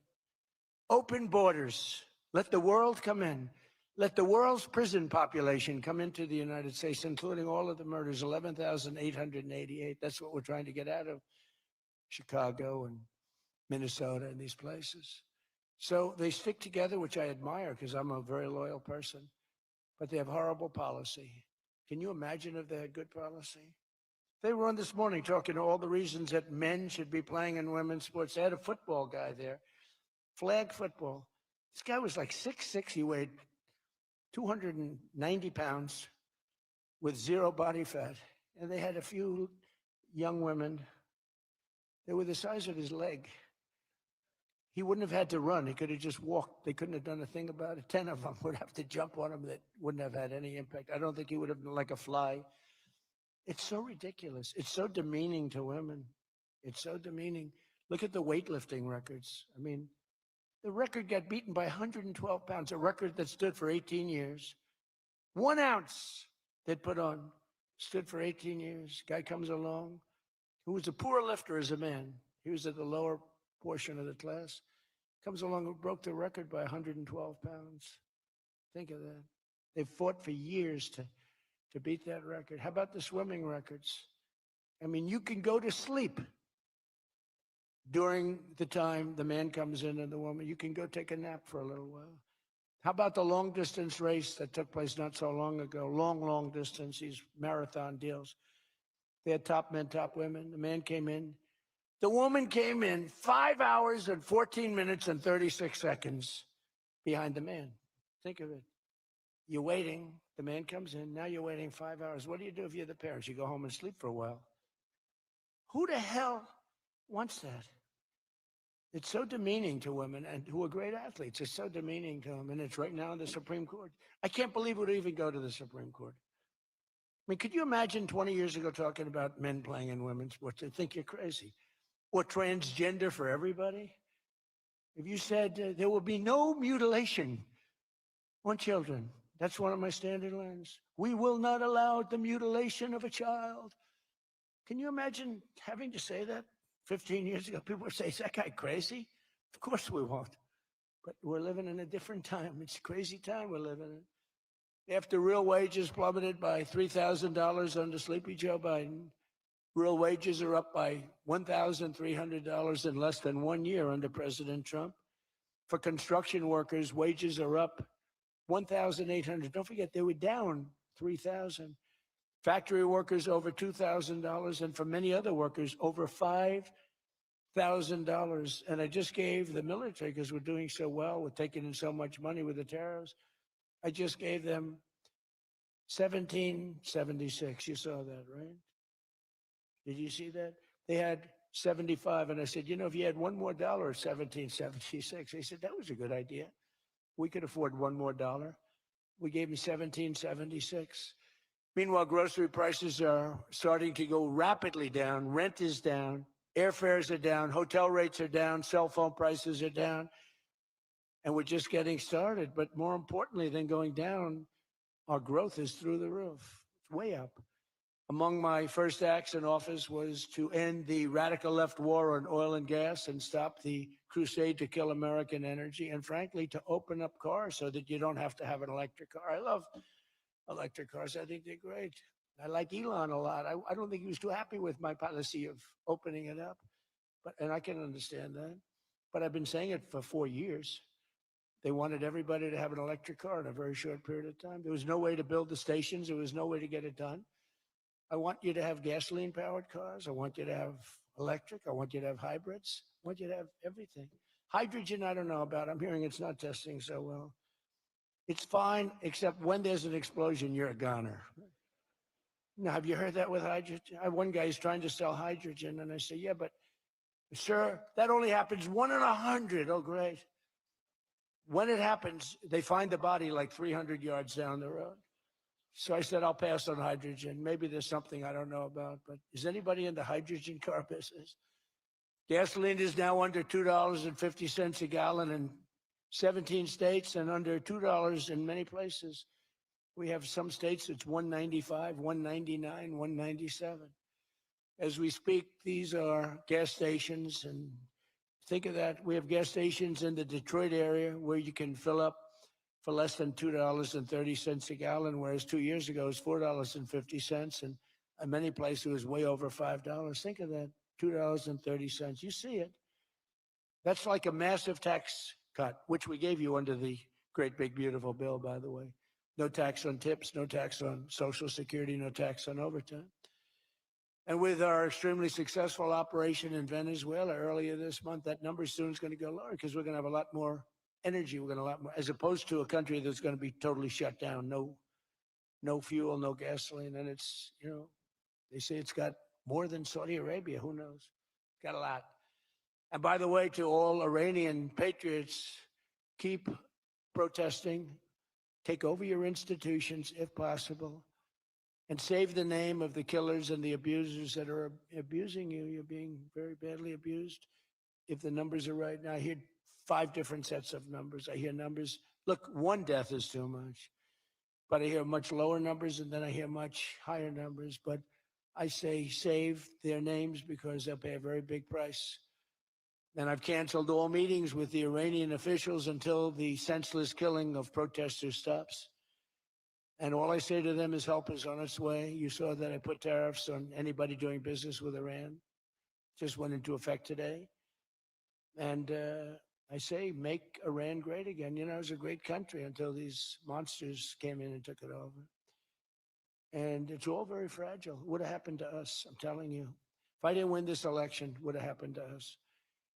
open borders, let the world come in, let the world's prison population come into the United States, including all of the murders, 11,888. That's what we're trying to get out of Chicago and Minnesota and these places. So they stick together, which I admire because I'm a very loyal person, but they have horrible policy. Can you imagine if they had good policy? They were on this morning talking all the reasons that men should be playing in women's sports. They had a football guy there, flag football. This guy was like 6'6". He weighed 290 pounds with zero body fat. And they had a few young women. They were the size of his leg. He wouldn't have had to run. He could have just walked. They couldn't have done a thing about it. 10 of them would have to jump on him that wouldn't have had any impact. I don't think he would have been like a fly. It's so ridiculous. It's so demeaning to women. It's so demeaning. Look at the weightlifting records. I mean, the record got beaten by 112 pounds, a record that stood for 18 years. 1 ounce they'd put on stood for 18 years. Guy comes along who was a poor lifter as a man. He was at the lower portion of the class. Comes along and broke the record by 112 pounds. Think of that. They fought for years to beat that record. How about the swimming records? I mean, you can go to sleep during the time the man comes in and the woman. You can go take a nap for a little while. How about the long distance race that took place not so long ago? Long distance, these marathon deals. They had top men, top women. The man came in. The woman came in 5 hours and 14 minutes and 36 seconds behind the man. Think of it. You're waiting. The man comes in. Now you're waiting 5 hours. What do you do if you're the parents? You go home and sleep for a while. Who the hell wants that? It's so demeaning to women and who are great athletes. It's so demeaning to them. And it's right now in the Supreme Court. I can't believe it would even go to the Supreme Court. I mean, could you imagine 20 years ago talking about men playing in women's sports? They'd think you're crazy. Or transgender for everybody. If you said there will be no mutilation on children, that's one of my standard lines. We will not allow the mutilation of a child. Can you imagine having to say that 15 years ago? People would say, is that guy crazy? Of course we won't. But we're living in a different time. It's a crazy time we're living in. After real wages plummeted by $3,000 under Sleepy Joe Biden, real wages are up by $1,300 in less than 1 year under President Trump. For construction workers, wages are up $1,800. Don't forget, they were down $3,000. Factory workers over $2,000, and for many other workers, over $5,000. And I just gave the military, because we're doing so well, we're taking in so much money with the tariffs, I just gave them $1,776. You saw that, right? Did you see that? They had 75, and I said, you know, if you had $1 more, $1,776. They said, that was a good idea. We could afford $1 more. We gave them $1,776. Meanwhile, grocery prices are starting to go rapidly down. Rent is down. Airfares are down. Hotel rates are down. Cell phone prices are down. And we're just getting started. But more importantly than going down, our growth is through the roof. It's way up. Among my first acts in office was to end the radical left war on oil and gas and stop the crusade to kill American energy, and frankly, to open up cars so that you don't have to have an electric car. I love electric cars. I think they're great. I like Elon a lot. I don't think he was too happy with my policy of opening it up, and I can understand that. But I've been saying it for 4 years. They wanted everybody to have an electric car in a very short period of time. There was no way to build the stations. There was no way to get it done. I want you to have gasoline-powered cars. I want you to have electric. I want you to have hybrids. I want you to have everything. Hydrogen, I don't know about. I'm hearing it's not testing so well. It's fine, except when there's an explosion, you're a goner. Now, have you heard that with hydrogen? I have one guy who's trying to sell hydrogen, and I say, yeah, but, sir, that only happens 1 in 100. Oh, great. When it happens, they find the body like 300 yards down the road. So I said, I'll pass on hydrogen. Maybe there's something I don't know about, but is anybody in the hydrogen car business? Gasoline is now under $2.50 a gallon in 17 states and under $2 in many places. We have some states it's $1.95, $1.99, $1.97. As we speak, these are gas stations, and think of that. We have gas stations in the Detroit area where you can fill up for less than $2.30 a gallon, whereas 2 years ago it was $4.50, and in many places it was way over $5. Think of that, $2.30. You see it. That's like a massive tax cut, which we gave you under the great big beautiful bill, by the way. No tax on tips, no tax on Social Security, no tax on overtime. And with our extremely successful operation in Venezuela earlier this month, that number soon is going to go lower because we're going to have a lot more energy. We're going to have a lot more, as opposed to a country that's going to be totally shut down. No fuel, no gasoline. And it's, they say it's got more than Saudi Arabia. Who knows? Got a lot. And by the way, to all Iranian patriots, keep protesting, take over your institutions if possible, and save the name of the killers and the abusers that are abusing you. You're being very badly abused. If the numbers are right now, I hear 5 different sets of numbers. I hear numbers. Look, 1 death is too much, but I hear much lower numbers, and then I hear much higher numbers. But I say save their names because they'll pay a very big price. And I've canceled all meetings with the Iranian officials until the senseless killing of protesters stops. And all I say to them is help is on its way. You saw that I put tariffs on anybody doing business with Iran. Just went into effect today. And I say, make Iran great again. It was a great country until these monsters came in and took it over. And it's all very fragile. What would have happened to us? I'm telling you. If I didn't win this election, what would have happened to us?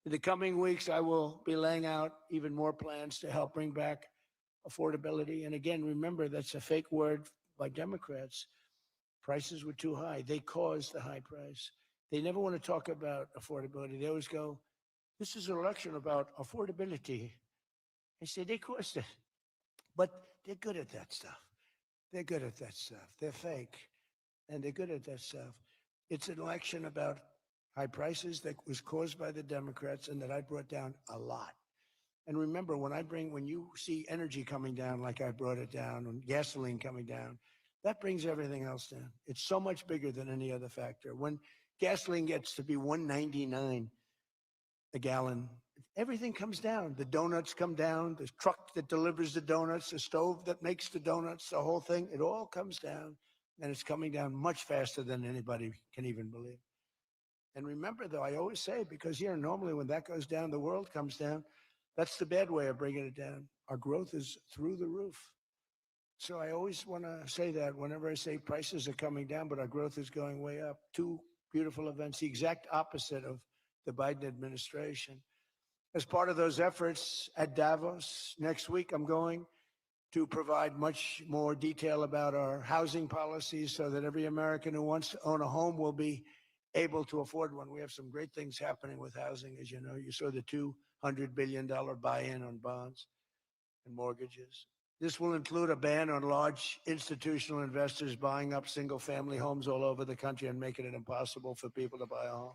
In the coming weeks, I will be laying out even more plans to help bring back affordability. And again, remember, that's a fake word by Democrats. Prices were too high. They caused the high price. They never want to talk about affordability. They always go, this is an election about affordability. I say, they caused it. But they're good at that stuff. They're good at that stuff. They're fake. And they're good at that stuff. It's an election about high prices that was caused by the Democrats and that I brought down a lot. And remember, when you see energy coming down like I brought it down, and gasoline coming down, that brings everything else down. It's so much bigger than any other factor. When gasoline gets to be $1.99 a gallon, everything comes down. The donuts come down, the truck that delivers the donuts, the stove that makes the donuts, the whole thing, it all comes down. And it's coming down much faster than anybody can even believe. And remember, though, I always say, because here, normally when that goes down, the world comes down. That's the bad way of bringing it down. Our growth is through the roof. So I always want to say that whenever I say prices are coming down, but our growth is going way up. 2 beautiful events, the exact opposite of the Biden administration. As part of those efforts at Davos next week, I'm going to provide much more detail about our housing policies so that every American who wants to own a home will be able to afford one. We have some great things happening with housing, as you know. You saw the $200 billion buy-in on bonds and mortgages. This will include a ban on large institutional investors buying up single-family homes all over the country and making it impossible for people to buy a home.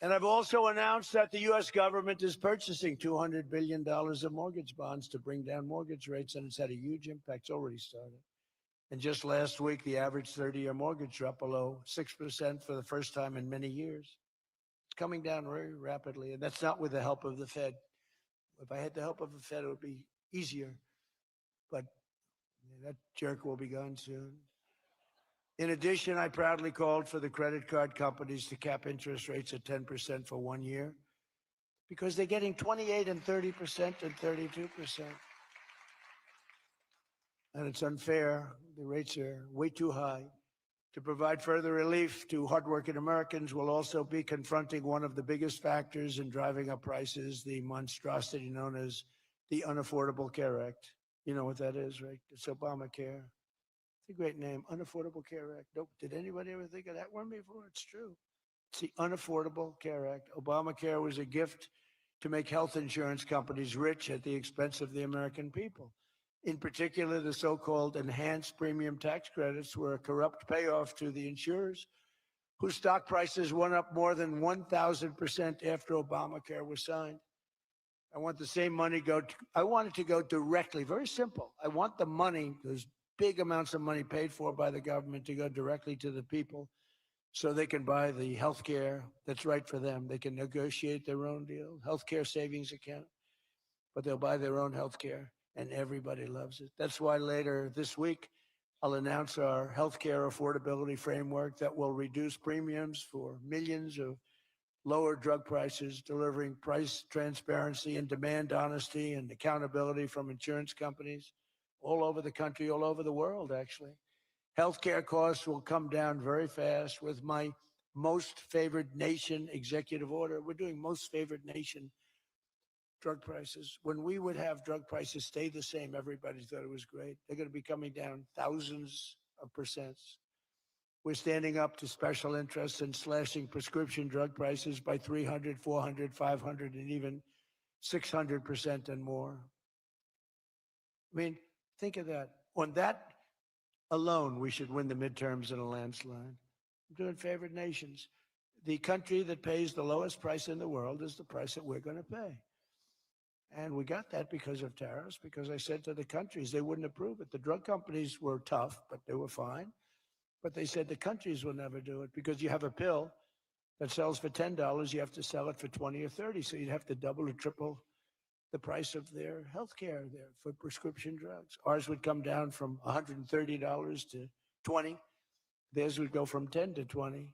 And I've also announced that the U.S. government is purchasing $200 billion of mortgage bonds to bring down mortgage rates, and it's had a huge impact. It's already started. And just last week, the average 30-year mortgage dropped below 6% for the first time in many years. It's coming down very rapidly, and that's not with the help of the Fed. If I had the help of the Fed, it would be easier. But that jerk will be gone soon. In addition, I proudly called for the credit card companies to cap interest rates at 10% for 1 year because they're getting 28 and 30% and 32%. And it's unfair. The rates are way too high. To provide further relief to hardworking Americans, we'll also be confronting one of the biggest factors in driving up prices, the monstrosity known as the Unaffordable Care Act. You know what that is, right? It's Obamacare. It's a great name, Unaffordable Care Act. Nope. Did anybody ever think of that one before? It's true. It's the Unaffordable Care Act. Obamacare was a gift to make health insurance companies rich at the expense of the American people. In particular, the so-called enhanced premium tax credits were a corrupt payoff to the insurers, whose stock prices went up more than 1,000% after Obamacare was signed. I want the same money I want it to go directly, very simple. I want the money, those big amounts of money paid for by the government, to go directly to the people so they can buy the health care that's right for them. They can negotiate their own deal, health care savings account, but they'll buy their own health care. And everybody loves it. That's why later this week, I'll announce our healthcare affordability framework that will reduce premiums for millions of lower drug prices, delivering price transparency and demand honesty and accountability from insurance companies all over the country, all over the world, actually. Healthcare costs will come down very fast with my most favored nation executive order. We're doing most favored nation drug prices. When we would have drug prices stay the same, everybody thought it was great. They're going to be coming down thousands of percents. We're standing up to special interests and slashing prescription drug prices by 300, 400, 500, and even 600% and more. I mean, think of that. On that alone, we should win the midterms in a landslide. We're doing favored nations. The country that pays the lowest price in the world is the price that we're going to pay. And we got that because of tariffs, because I said to the countries, they wouldn't approve it. The drug companies were tough, but they were fine. But they said the countries will never do it because you have a pill that sells for $10, you have to sell it for 20 or 30. So you'd have to double or triple the price of their health care there for prescription drugs. Ours would come down from $130 to 20. Theirs would go from 10 to 20,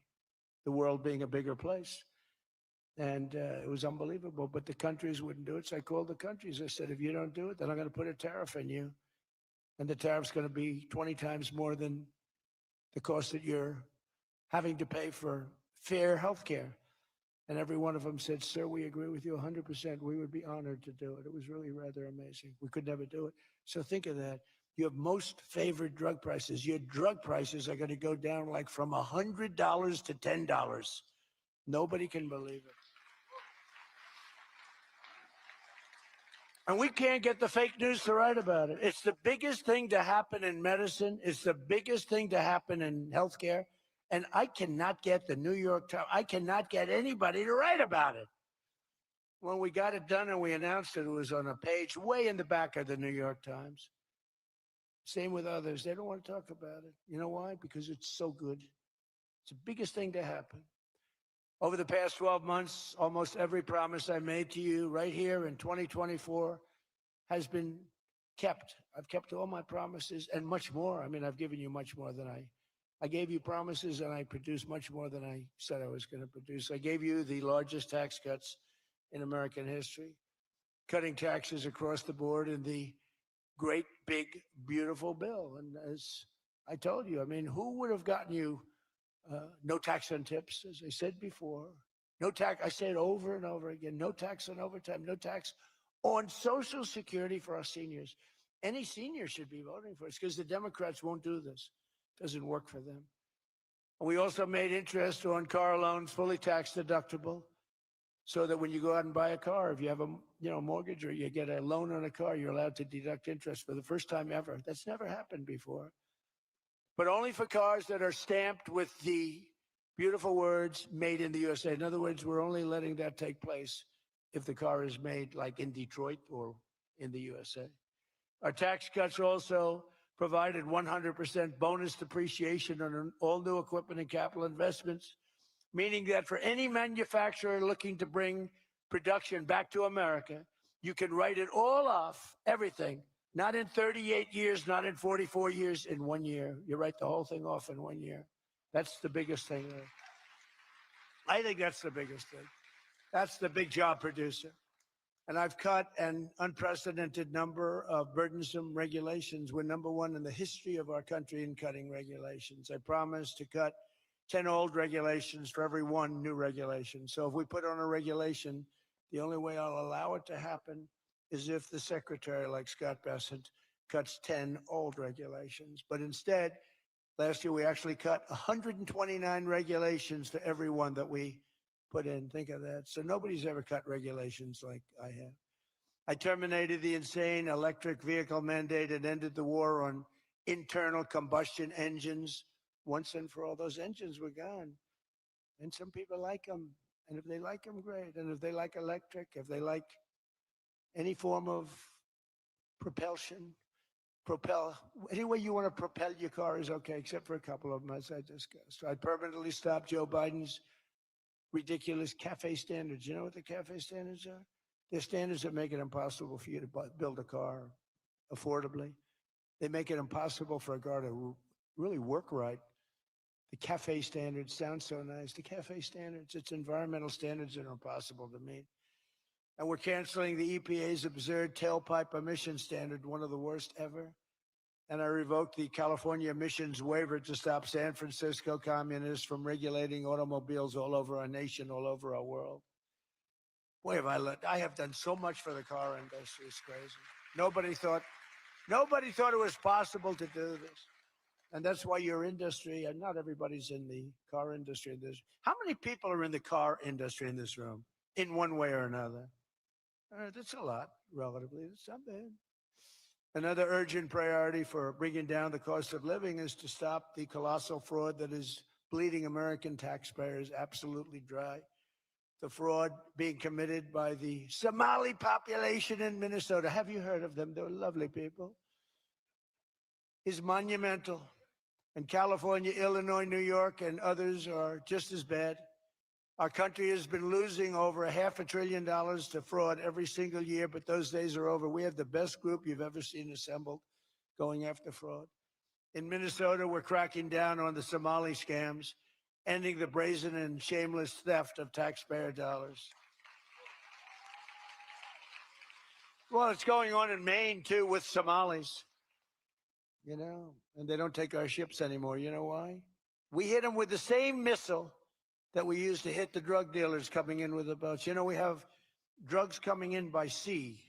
the world being a bigger place. And it was unbelievable, but the countries wouldn't do it. So I called the countries. I said, if you don't do it, then I'm going to put a tariff on you. And the tariff's going to be 20 times more than the cost that you're having to pay for fair health care. And every one of them said, sir, we agree with you 100%. We would be honored to do it. It was really rather amazing. We could never do it. So think of that. You have most favored drug prices. Your drug prices are going to go down like from $100 to $10. Nobody can believe it. And we can't get the fake news to write about it. It's the biggest thing to happen in medicine. It's the biggest thing to happen in healthcare. And I cannot get the New York Times, I cannot get anybody to write about it. When we got it done and we announced it, it was on a page way in the back of the New York Times. Same with others. They don't want to talk about it. You know why? Because it's so good. It's the biggest thing to happen. Over the past 12 months, almost every promise I made to you right here in 2024 has been kept. I've kept all my promises and much more. I mean, I've given you much more than I gave you promises, and I produced much more than I said I was going to produce. I gave you the largest tax cuts in American history, cutting taxes across the board in the great, big, beautiful bill. And as I told you, I mean, who would have gotten you no tax on tips, as I said before. No tax, I say it over and over again, no tax on overtime, no tax on Social Security for our seniors. Any senior should be voting for us because the Democrats won't do this. It doesn't work for them. And we also made interest on car loans fully tax deductible so that when you go out and buy a car, if you have a mortgage or you get a loan on a car, you're allowed to deduct interest for the first time ever. That's never happened before. But only for cars that are stamped with the beautiful words made in the USA. In other words, we're only letting that take place if the car is made like in Detroit or in the USA. Our tax cuts also provided 100% bonus depreciation on all new equipment and capital investments, meaning that for any manufacturer looking to bring production back to America, you can write it all off, everything. Not in 38 years, not in 44 years, in 1 year. You write the whole thing off in 1 year. That's the biggest thing. I think that's the biggest thing. That's the big job producer. And I've cut an unprecedented number of burdensome regulations. We're number one in the history of our country in cutting regulations. I promised to cut 10 old regulations for every one new regulation. So if we put on a regulation, the only way I'll allow it to happen is if the secretary, like Scott Bessent, cuts 10 old regulations. But instead, last year we actually cut 129 regulations for every one that we put in. Think of that. So nobody's ever cut regulations like I have. I terminated the insane electric vehicle mandate and ended the war on internal combustion engines. Once and for all, those engines were gone. And some people like them. And if they like them, great. And if they like electric, if they like any form of propulsion, any way you want to propel your car is okay, except for a couple of them, as I discussed. I permanently stopped Joe Biden's ridiculous CAFE standards. You know what the CAFE standards are? They're standards that make it impossible for you to build a car affordably. They make it impossible for a car to really work right. The cafe standards sound so nice. The cafe standards, it's environmental standards that are impossible to meet. And we're canceling the EPA's absurd tailpipe emission standard, one of the worst ever. And I revoked the California emissions waiver to stop San Francisco communists from regulating automobiles all over our nation, all over our world. Boy, have I have done so much for the car industry. It's crazy. Nobody thought it was possible to do this. And that's why your industry, and not everybody's in the car industry. How many people are in the car industry in this room, in one way or another? That's a lot, relatively. It's not bad. Another urgent priority for bringing down the cost of living is to stop the colossal fraud that is bleeding American taxpayers absolutely dry. The fraud being committed by the Somali population in Minnesota. Have you heard of them? They're lovely people. Is monumental. And California, Illinois, New York, and others are just as bad. Our country has been losing over $500 billion to fraud every single year, but those days are over. We have the best group you've ever seen assembled going after fraud. In Minnesota, we're cracking down on the Somali scams, ending the brazen and shameless theft of taxpayer dollars. Well, it's going on in Maine, too, with Somalis. You know, and they don't take our ships anymore. You know why? We hit them with the same missile that we used to hit the drug dealers coming in with the boats. You know, we have drugs coming in by sea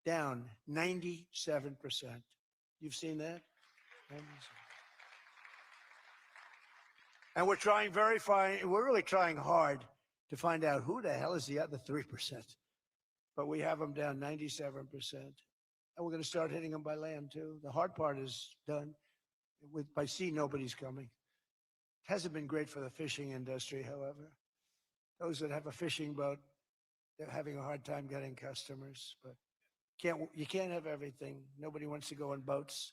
down 97%. You've seen that? 97%. And we're trying we're really trying hard to find out who the hell is the other 3%. But we have them down 97%. And we're going to start hitting them by land, too. The hard part is done. By sea, nobody's coming. It hasn't been great for the fishing industry, however. Those that have a fishing boat, they're having a hard time getting customers. But you can't have everything. Nobody wants to go on boats.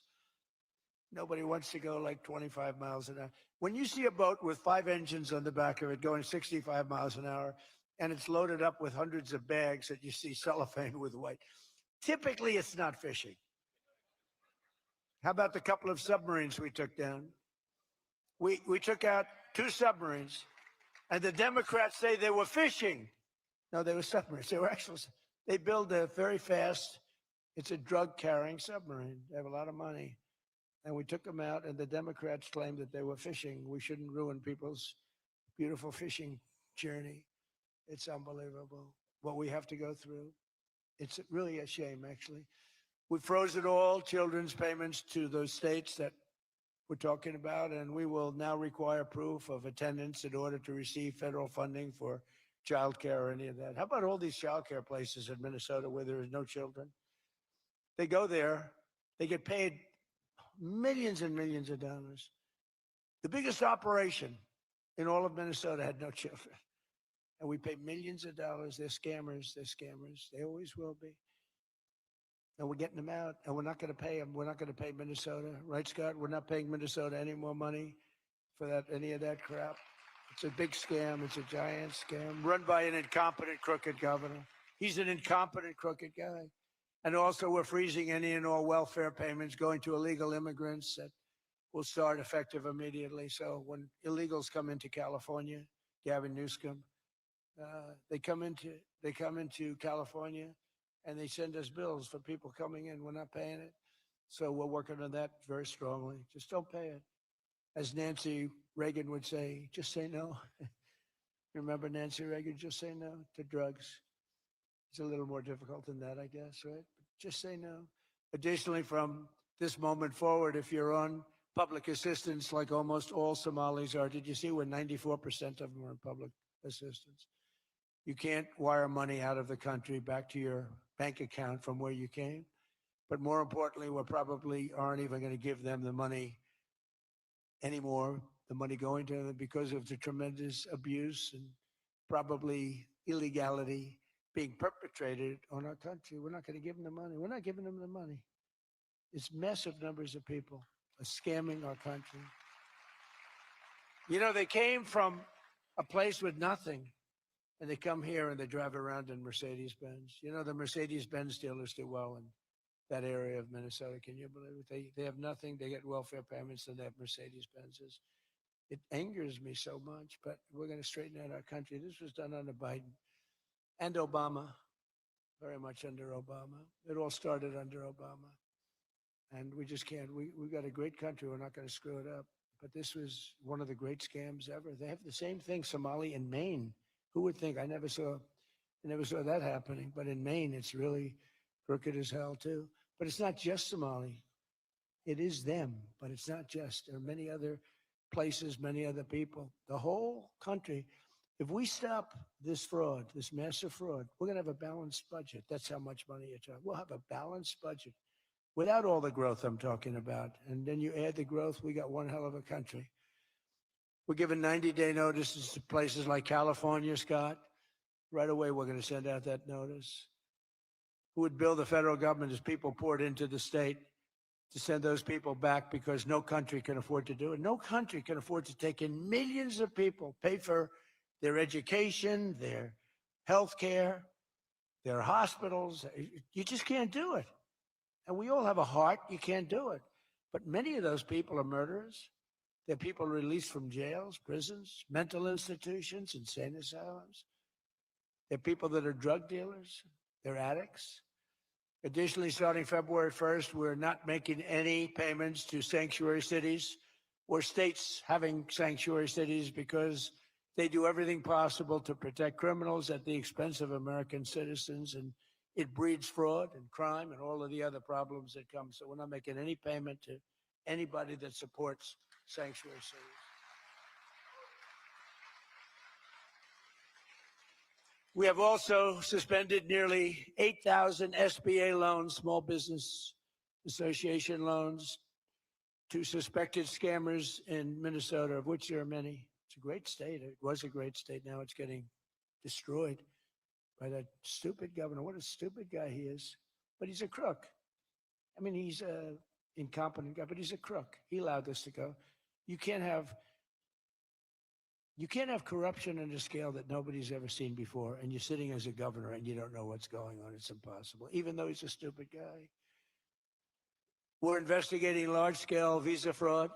Nobody wants to go like 25 miles an hour. When you see a boat with 5 engines on the back of it going 65 miles an hour, and it's loaded up with hundreds of bags that you see cellophane with white, typically it's not fishing. How about the couple of submarines we took down? We took out 2 submarines, and the Democrats say they were fishing. No, they were submarines. They build a very fast, it's a drug-carrying submarine. They have a lot of money. And we took them out, and the Democrats claimed that they were fishing. We shouldn't ruin people's beautiful fishing journey. It's unbelievable what we have to go through. It's really a shame, actually. We frozen all children's payments to those states that we're talking about, and we will now require proof of attendance in order to receive federal funding for child care or any of that. How about all these child care places in Minnesota where there is no children? They go there, they get paid millions and millions of dollars. The biggest operation in all of Minnesota had no children. And we pay millions of dollars. They're scammers. They're scammers. They always will be. And we're getting them out, and we're not going to pay them. We're not going to pay Minnesota. Right, Scott? We're not paying Minnesota any more money for any of that crap. It's a big scam. It's a giant scam run by an incompetent, crooked governor. He's an incompetent, crooked guy. And also, we're freezing any and all welfare payments going to illegal immigrants that will start effective immediately. So when illegals come into California, Gavin Newsom, they come into California, and they send us bills for people coming in. We're not paying it. So we're working on that very strongly. Just don't pay it. As Nancy Reagan would say, just say no. Remember Nancy Reagan? Just say no to drugs. It's a little more difficult than that, I guess, right? Just say no. Additionally, from this moment forward, if you're on public assistance, like almost all Somalis are, did you see where 94% of them are on public assistance? You can't wire money out of the country back to your bank account from where you came. But more importantly, we probably aren't even going to give them the money anymore, the money going to them, because of the tremendous abuse and probably illegality being perpetrated on our country. We're not going to give them the money. We're not giving them the money. It's massive numbers of people are scamming our country. You know, they came from a place with nothing, and they come here and they drive around in Mercedes-Benz. You know, the Mercedes-Benz dealers do well in that area of Minnesota. Can you believe it? They have nothing. They get welfare payments, and they have Mercedes-Benzes. It angers me so much, but we're going to straighten out our country. This was done under Biden and Obama, very much under Obama. It all started under Obama. And we just can't. We got a great country. We're not going to screw it up. But this was one of the great scams ever. They have the same thing, Somali in Maine. Who would think? I never saw that happening. But in Maine, it's really crooked as hell too. But it's not just Somali. It is them, but it's not just. There are many other places, many other people. The whole country. If we stop this fraud, this massive fraud, we're going to have a balanced budget. That's how much money you're talking. We'll have a balanced budget without all the growth I'm talking about. And then you add the growth, we got one hell of a country. We're giving 90-day notices to places like California, Scott. Right away, we're going to send out that notice. Who would bill the federal government as people poured into the state to send those people back because no country can afford to do it? No country can afford to take in millions of people, pay for their education, their health care, their hospitals. You just can't do it. And we all have a heart. You can't do it. But many of those people are murderers. They're people released from jails, prisons, mental institutions, insane asylums. They're people that are drug dealers. They're addicts. Additionally, starting February 1st, we're not making any payments to sanctuary cities or states having sanctuary cities because they do everything possible to protect criminals at the expense of American citizens. And it breeds fraud and crime and all of the other problems that come. So we're not making any payment to anybody that supports sanctuary cities. We have also suspended nearly 8,000 SBA loans, Small Business Association loans, to suspected scammers in Minnesota, of which there are many. It's a great state. It was a great state. Now it's getting destroyed by that stupid governor. What a stupid guy he is. But he's a crook. I mean, he's an incompetent guy, but he's a crook. He allowed this to go. You can't have corruption on a scale that nobody's ever seen before, and you're sitting as a governor and you don't know what's going on. It's impossible, even though he's a stupid guy. We're investigating large-scale visa fraud,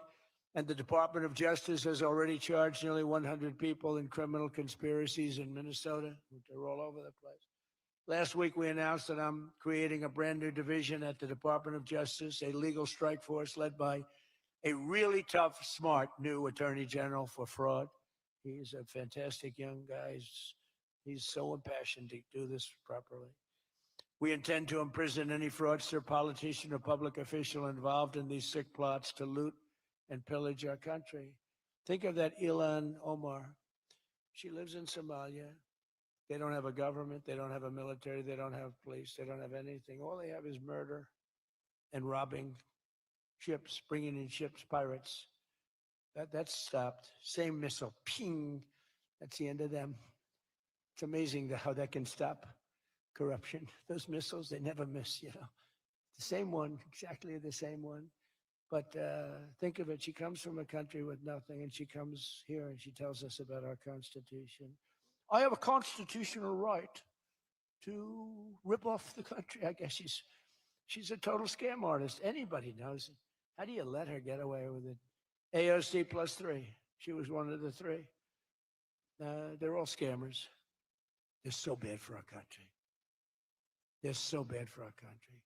and the Department of Justice has already charged nearly 100 people in criminal conspiracies in Minnesota. They're all over the place. Last week, we announced that I'm creating a brand new division at the Department of Justice, a legal strike force led by a really tough, smart new Attorney General for fraud. He's a fantastic young guy. He's so impassioned to do this properly. We intend to imprison any fraudster, politician, or public official involved in these sick plots to loot and pillage our country. Think of that Ilan Omar. She lives in Somalia. They don't have a government. They don't have a military. They don't have police. They don't have anything. All they have is murder and robbing ships, bringing in ships, pirates. That's stopped. Same missile, ping. That's the end of them. It's amazing how that can stop corruption. Those missiles, they never miss, you know. The same one, exactly the same one. But think of it. She comes from a country with nothing, and she comes here and she tells us about our Constitution. I have a constitutional right to rip off the country. I guess she's a total scam artist. Anybody knows it. How do you let her get away with it? AOC +3. She was one of the three. They're all scammers. They're so bad for our country. They're so bad for our country.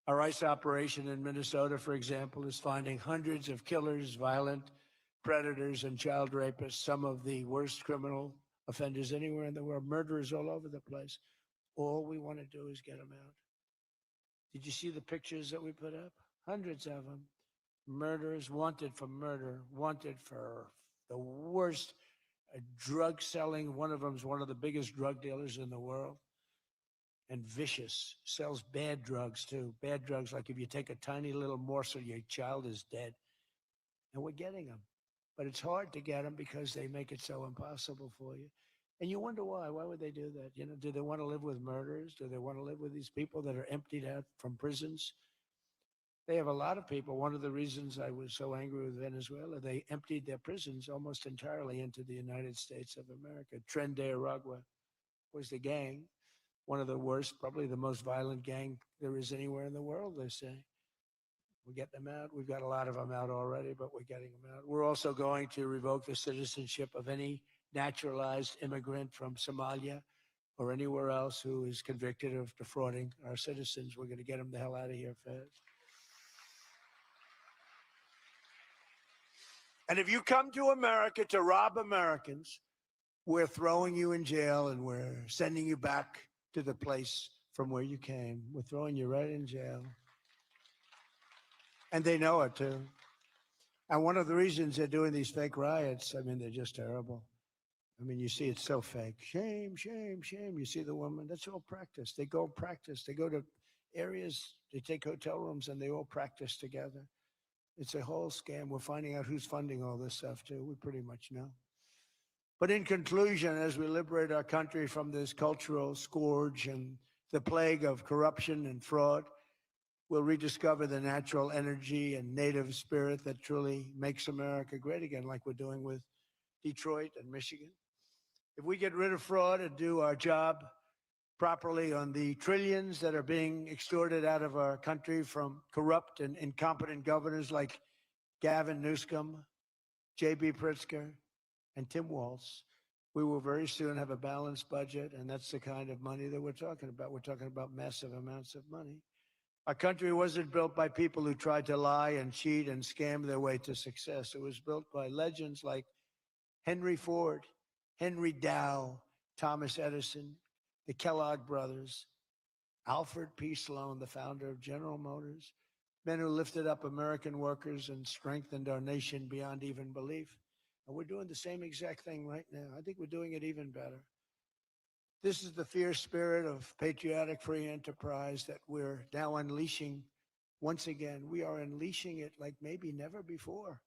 Our ICE operation in Minnesota, for example, is finding hundreds of killers, violent predators, and child rapists, some of the worst criminal offenders anywhere in the world, murderers all over the place. All we want to do is get them out. Did you see the pictures that we put up? Hundreds of them. Murderers, wanted for murder, wanted for the worst drug selling. One of them is one of the biggest drug dealers in the world. And vicious, sells bad drugs too. Bad drugs, like if you take a tiny little morsel, your child is dead. And we're getting them. But it's hard to get them because they make it so impossible for you. And you wonder why. Why would they do that? You know, do they want to live with murderers? Do they want to live with these people that are emptied out from prisons? They have a lot of people. One of the reasons I was so angry with Venezuela, they emptied their prisons almost entirely into the United States of America. Tren de Aragua was the gang. One of the worst, probably the most violent gang there is anywhere in the world, they say. We're getting them out. We've got a lot of them out already, but we're getting them out. We're also going to revoke the citizenship of any naturalized immigrant from Somalia or anywhere else who is convicted of defrauding our citizens. We're going to get them the hell out of here fast. And if you come to America to rob Americans, we're throwing you in jail and we're sending you back to the place from where you came. We're throwing you right in jail. And they know it too. And one of the reasons they're doing these fake riots, I mean, they're just terrible. I mean, you see, it's so fake. Shame, shame, shame. You see the woman, that's all practice. They go practice. They go to areas, they take hotel rooms and they all practice together. It's a whole scam. We're finding out who's funding all this stuff too. We pretty much know. But in conclusion, as we liberate our country from this cultural scourge and the plague of corruption and fraud, we'll rediscover the natural energy and native spirit that truly makes America great again, like we're doing with Detroit and Michigan. If we get rid of fraud and do our job properly on the trillions that are being extorted out of our country from corrupt and incompetent governors like Gavin Newsom, J.B. Pritzker, and Tim Walz, we will very soon have a balanced budget, and that's the kind of money that we're talking about. We're talking about massive amounts of money. Our country wasn't built by people who tried to lie and cheat and scam their way to success. It was built by legends like Henry Ford, Henry Dow, Thomas Edison, the Kellogg brothers, Alfred P. Sloan, the founder of General Motors, men who lifted up American workers and strengthened our nation beyond even belief. And we're doing the same exact thing right now. I think we're doing it even better. This is the fierce spirit of patriotic free enterprise that we're now unleashing once again. We are unleashing it like maybe never before.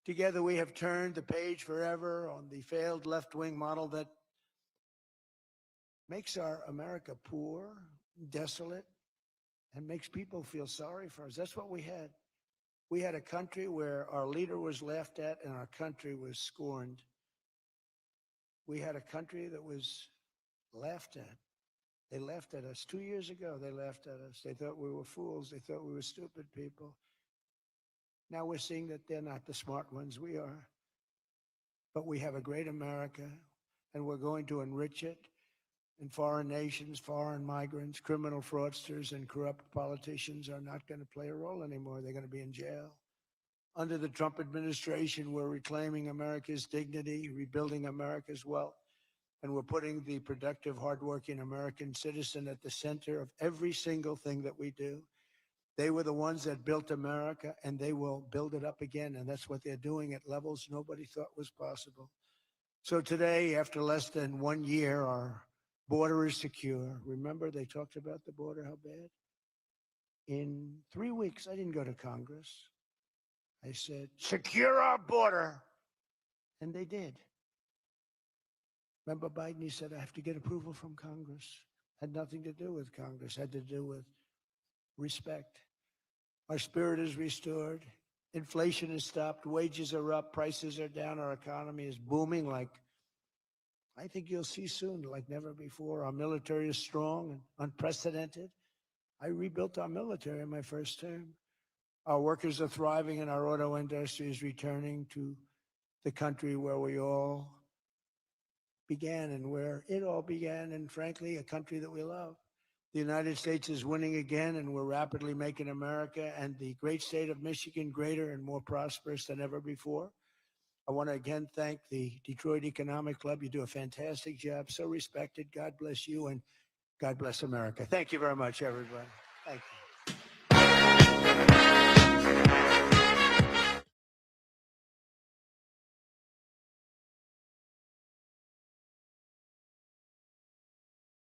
Together we have turned the page forever on the failed left-wing model that makes our America poor, desolate, and makes people feel sorry for us. That's what we had. We had a country where our leader was laughed at and our country was scorned. We had a country that was laughed at. They laughed at us. 2 years ago, they laughed at us. They thought we were fools. They thought we were stupid people. Now we're seeing that they're not the smart ones. We are. But we have a great America, and we're going to enrich it. And foreign nations, foreign migrants, criminal fraudsters, and corrupt politicians are not going to play a role anymore. They're going to be in jail. Under the Trump administration, we're reclaiming America's dignity, rebuilding America's wealth, and we're putting the productive, hardworking American citizen at the center of every single thing that we do. They were the ones that built America, and they will build it up again, and that's what they're doing at levels nobody thought was possible. So today, after less than 1 year, our border is secure. Remember, they talked about the border, how bad? In 3 weeks, I didn't go to Congress. I said, secure our border. And they did. Remember Biden, he said, I have to get approval from Congress. Had nothing to do with Congress, had to do with respect. Our spirit is restored. Inflation is stopped. Wages are up. Prices are down. Our economy is booming like I think you'll see soon, like never before. Our military is strong and unprecedented. I rebuilt our military in my first term. Our workers are thriving and our auto industry is returning to the country where we all began and where it all began, and frankly, a country that we love. The United States is winning again, and we're rapidly making America and the great state of Michigan greater and more prosperous than ever before. I want to again thank the Detroit Economic Club. You do a fantastic job, so respected. God bless you, and God bless America. Thank you very much, everybody. Thank you.